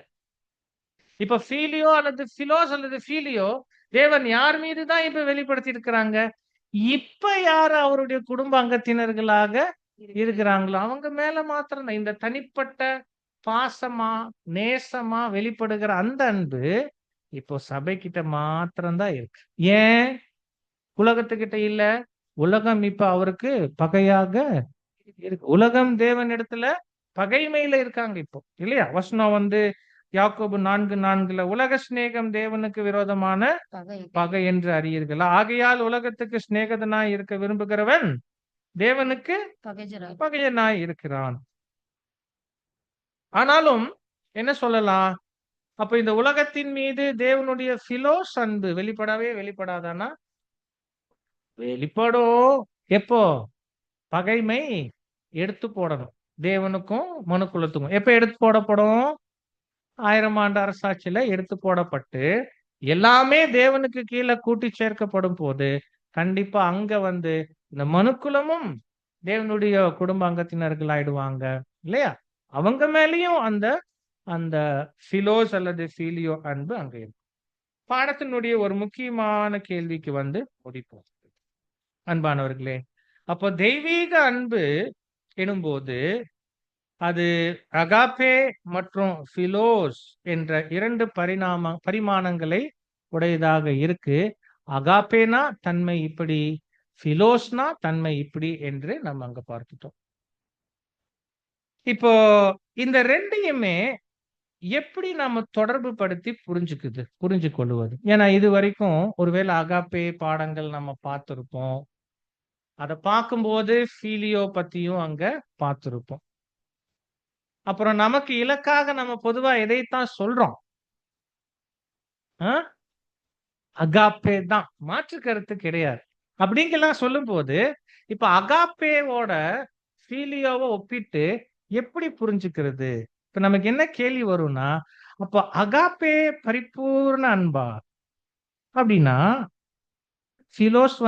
இப்ப ஃபீலியோ அல்லது பிலோஸ் அல்லது ஃபீலியோ தேவன் யார் மீது தான் இப்ப வெளிப்படுத்தி இருக்கிறாங்க? இப்ப யார் அவருடைய குடும்ப அங்கத்தினர்களாக இருக்கிறாங்களோ அவங்க மேல மாத்திரம் இந்த தனிப்பட்ட பாசமா நேசமா வெளிப்படுகிற அந்த அன்பு இப்போ சபை கிட்ட மாத்திரம்தான் இருக்கு. ஏன் உலகத்துக்கிட்ட இல்ல? உலகம் இப்ப அவருக்கு பகையாக இருக்கு. உலகம் தேவன் இடத்துல பகைமையில இருக்காங்க இப்போ, இல்லையா? வசனம் யாக்கோபு 4:4 உலக சிநேகம் தேவனுக்கு விரோதமான பகை என்று அறியீர்களா? ஆகையால் உலகத்துக்கு சிநேகிதனாய் இருக்க விரும்புகிறவன் தேவனுக்கு பகையனாய் இருக்கிறான். ஆனாலும் என்ன சொல்லலாம்? அப்ப இந்த உலகத்தின் மீது தேவனுடைய பிலோஸ் அன்பு வெளிப்படாதானா? வெளிப்படும். எப்போ? பகைமை எடுத்து போடணும். தேவனுக்கும் மனுக்குலத்துக்கும் எப்ப எடுத்து போடப்படும்? 1000 ஆண்டு அரசாட்சியில எடுத்து போடப்பட்டு எல்லாமே தேவனுக்கு கீழே கூட்டி சேர்க்கப்படும் போது கண்டிப்பா அங்க இந்த மனுக்குலமும் தேவனுடைய குடும்ப அங்கத்தினர்கள் ஆயிடுவாங்க, இல்லையா? அவங்க மேலயும் அந்த அந்த பிலோஸ் அல்லது ஃபீலியோ அன்பு அங்க இருக்கும். பாடத்தினுடைய ஒரு முக்கியமான கேள்விக்கு முடிப்போம் அன்பானவர்களே. அப்போ தெய்வீக அன்பு எனும்போது அது அகாப்பே மற்றும் பிலோஸ் என்ற இரண்டு பரிமாணங்களை உடையதாக இருக்கு. அகாப்பேனா தன்மை இப்படி, பிலோஸ்னா தன்மை இப்படி என்று நம்ம அங்க பார்த்துட்டோம். இப்போ இந்த ரெண்டையுமே எப்படி நாம தொடர்பு படுத்தி புரிஞ்சு கொள்ளுவது? ஏன்னா இது வரைக்கும் ஒருவேளை அகாப்பே பாடங்கள் நம்ம பார்த்திருப்போம். அதை பார்க்கும்போது ஃபீலியோ பத்தியும் அங்க பார்த்திருப்போம். அப்புறம் நமக்கு இலக்காக நம்ம பொதுவா எதைத்தான் சொல்றோம்? அகாப்பே தான், மாற்று கருத்து கிடையாது. அப்படிங்கெல்லாம் சொல்லும் போது இப்ப அகாப்பேவோட ஃபீலியோவை ஒப்பிட்டு எப்படி புரிஞ்சுக்கிறது? இப்ப நமக்கு என்ன கேள்வி வரும்னா, அப்ப அகாப்பே பரிபூர்ண அன்பா அப்படின்னா பிலோஸ்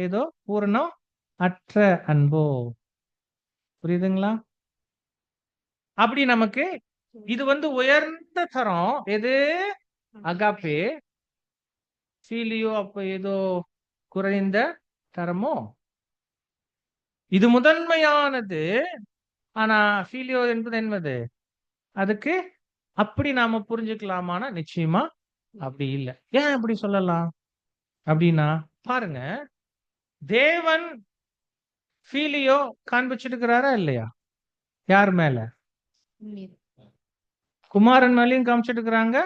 ஏதோ பூரணம் அற்ற அன்போ? புரியுதுங்களா? அப்படி நமக்கு இது உயர்ந்த தரம் எது? அகாப்பே. ஃபீலியோ அப்ப ஏதோ குறைந்த தரமோ? இது முதன்மையானது. ஆனா ஃபீலியோ என்பது அதுக்கு அப்படி நாம புரிஞ்சுக்கலாமானா நிச்சயமா அப்படி இல்லை. ஏன் அப்படி சொல்லலாம் அப்படின்னா பாருங்க, தேவன் ஃபீலியோ காண்பிச்சிருக்கிறாரா இல்லையா? யார் மேல? குமாரன் மேலயும் காமிச்சிட்டு இருக்கிறாங்க.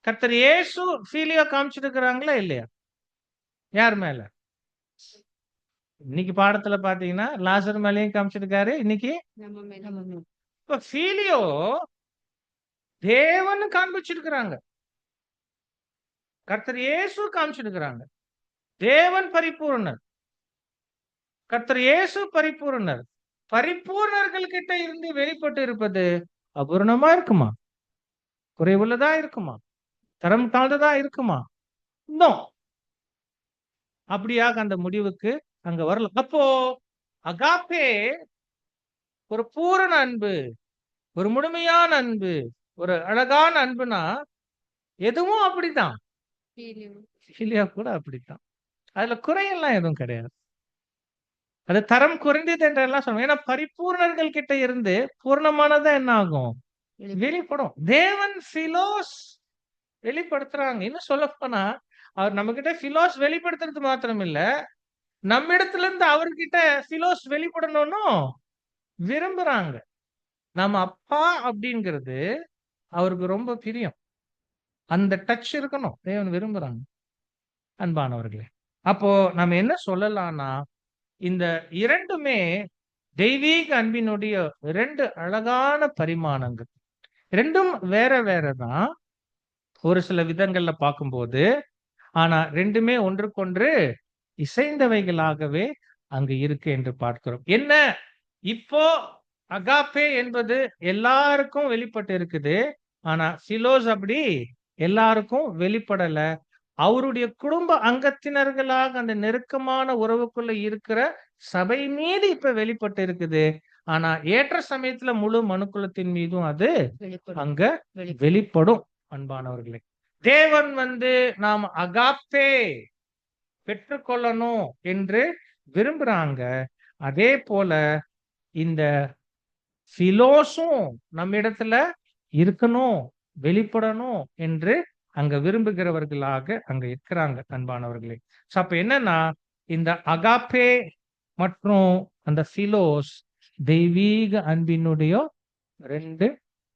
கர்த்தர் இயேசு ஃபீலியோ காமிச்சிட்டு இருக்கிறாங்களா இல்லையா? யார் மேல? இன்னைக்கு பாடத்துல பாத்தீங்கன்னா லாசர் மேலேயும் காமிச்சிருக்காரு. இன்னைக்கு இப்ப ஃபீலியோ தேவன் காண்பிச்சிருக்கிறாங்க. கர்த்தர் இயேசு காமிச்சிருக்கிறாங்க. தேவன் பரிபூரணர், கர்த்தர் இயேசு பரிபூரணர். பரிபூர்ணர்கள் கிட்ட இருந்து வெளிப்பட்டு இருப்பது அபூரணமா இருக்குமா? குறைவுள்ளதா இருக்குமா? தரம் தாழ்ந்ததா இருக்குமா? இன்னும் அப்படியாக அந்த முடிவுக்கு அங்க வரல. அப்போ அகாப்பே ஒரு பூரண அன்பு, ஒரு முழுமையான அன்பு, ஒரு அழகான அன்புனா எதுவும் அப்படித்தான். ஃபிலியா கூட அப்படித்தான். அதுல குறையெல்லாம் எதுவும் கிடையாது. அது தரம் குறைந்தது என்றெல்லாம் சொல்லுவோம். ஏன்னா பரிபூர்ணர்கள் கிட்ட இருந்து பூர்ணமானதா என்ன ஆகும்? வெளிப்படும். தேவன் பிலோஸ் வெளிப்படுத்துறாங்க. இன்னும் சொல்ல போனா அவர் நம்ம கிட்ட பிலோஸ் வெளிப்படுத்துறது மாத்திரம் இல்ல, நம்மிடத்துல இருந்து அவர்கிட்ட பிலோஸ் வெளிப்படணும்னு விரும்புறாங்க. நம்ம அப்பா அப்படிங்கிறது அவருக்கு ரொம்ப பிரியம். அந்த டச் இருக்கணும். தேவன் விரும்புறாங்க. அன்பானவர்களே, அப்போ நம்ம என்ன சொல்லலாம்னா, இந்த இரண்டுமே தெய்வீக அன்பினுடைய இரண்டு அழகான பரிமாணங்கள். ரெண்டும் வேற வேறதான் ஒரு சில விதங்கள்ல பார்க்கும்போது. ஆனா ரெண்டுமே ஒன்றுக்கொன்று இசைந்தவைகளாகவே அங்கு இருக்கு என்று பார்க்கிறோம். என்ன இப்போ அகாப்பே என்பது எல்லாருக்கும் வெளிப்பட்டு இருக்குது. ஆனா பிலோஸ் அப்படி எல்லாருக்கும் வெளிப்படல. அவருடைய குடும்ப அங்கத்தினர்களாக அந்த நெருக்கமான உறவுக்குள்ள இருக்கிற சபை மீது இப்ப வெளிப்பட்டு இருக்குது. ஆனா ஏற்ற சமயத்துல முழு மனுக்குலத்தின் மீதும் அது அங்க வெளிப்படும். அன்பானவர்களே, தேவன் நாம் அகாப்பே பெற்றுக்கொள்ளணும் என்று விரும்புறாங்க. அதே போல இந்த பிலோஸும் நம்ம இடத்துல இருக்கணும், வெளிப்படணும் என்று அங்க விரும்புகிறவர்களாக அங்க இருக்கிறாங்க. அன்பானவர்களே, அப்ப என்னன்னா இந்த அகாப்பே மற்றும் அந்த பிலோஸ் தெய்வீக அன்பினுடைய ரெண்டு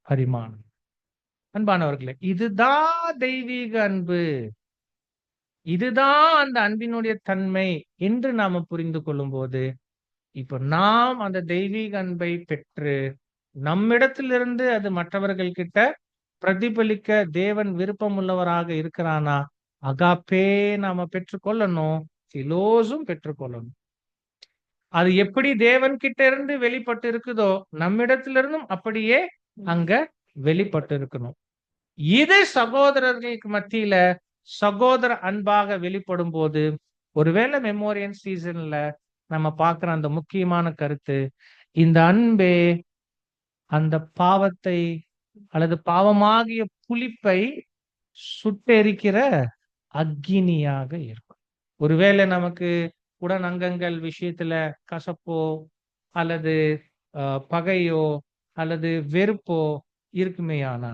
பரிமாணம். அன்பானவர்களே, இதுதான் தெய்வீக அன்பு, இதுதான் அந்த அன்பினுடைய தன்மை என்று நாம புரிந்து கொள்ளும் போது, இப்ப நாம் அந்த தெய்வீக அன்பை பெற்று நம்மிடத்திலிருந்து அது மற்றவர்கள் கிட்ட பிரதிபலிக்க தேவன் விருப்பம் உள்ளவராக இருக்கிறானா, அகாப்பே நாம பெற்றுக்கொள்ளணும், பிலோஸும் பெற்றுக்கொள்ளணும். அது எப்படி தேவன் கிட்ட இருந்து வெளிப்பட்டு இருக்குதோ நம்மிடத்திலிருந்தும் அப்படியே அங்க வெளிப்பட்டு இருக்கணும். இது சகோதரர்களுக்கு மத்தியில சகோதர அன்பாக வெளிப்படும் போது, ஒருவேளை மெமோரியல் சீசன்ல நம்ம பார்க்கிற அந்த முக்கியமான கருத்து, இந்த அன்பே அந்த பாவத்தை அல்லது பாவமாகிய புளிப்பை சுட்டெரிக்கிற அக்கினியாக இருக்கும். ஒருவேளை நமக்கு உடன் அங்கங்கள் விஷயத்துல கசப்போ அல்லது பகையோ அல்லது வெறுப்போ இருக்குமேயானா,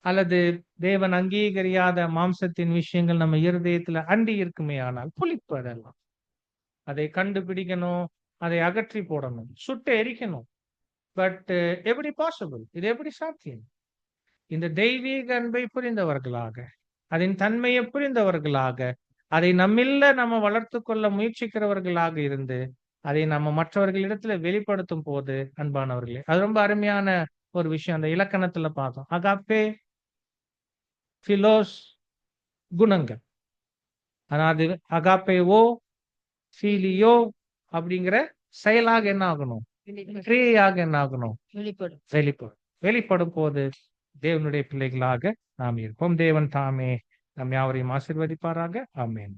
அல்லது தேவன் அங்கீகரியாத மாம்சத்தின் விஷயங்கள் நம்ம இருதயத்துல அண்டி இருக்குமே ஆனால், புளிப்பு அதெல்லாம் அதை கண்டுபிடிக்கணும், அதை அகற்றி போடணும், சுட்டு எரிக்கணும். பட் எப்படி பாசிபிள்? இது எப்படி சாத்தியம்? இந்த தெய்வீக அன்பை புரிந்தவர்களாக, அதன் தன்மையை புரிந்தவர்களாக, அதை நம்மில்ல நம்ம வளர்த்து கொள்ள முயற்சிக்கிறவர்களாக இருந்து அதை நம்ம மற்றவர்களிடத்துல வெளிப்படுத்தும் போது, அன்பானவர்களே, அது ரொம்ப அருமையான ஒரு விஷயம். அந்த இலக்கணத்துல பார்த்தோம், அகாப்பே பிலோஸ் குணங்கள். அதாவது அகாப்பேவோ ஃபீலியோ அப்படிங்கிற செயலாக என்ன ஆகணும்? கிரியையாக என்ன ஆகணும்? வெளிப்படும் போது தேவனுடைய பிள்ளைகளாக நாம் இருப்போம். தேவன் தாமே நம் யாவரையும் ஆசீர்வதிப்பாராக. ஆமென்.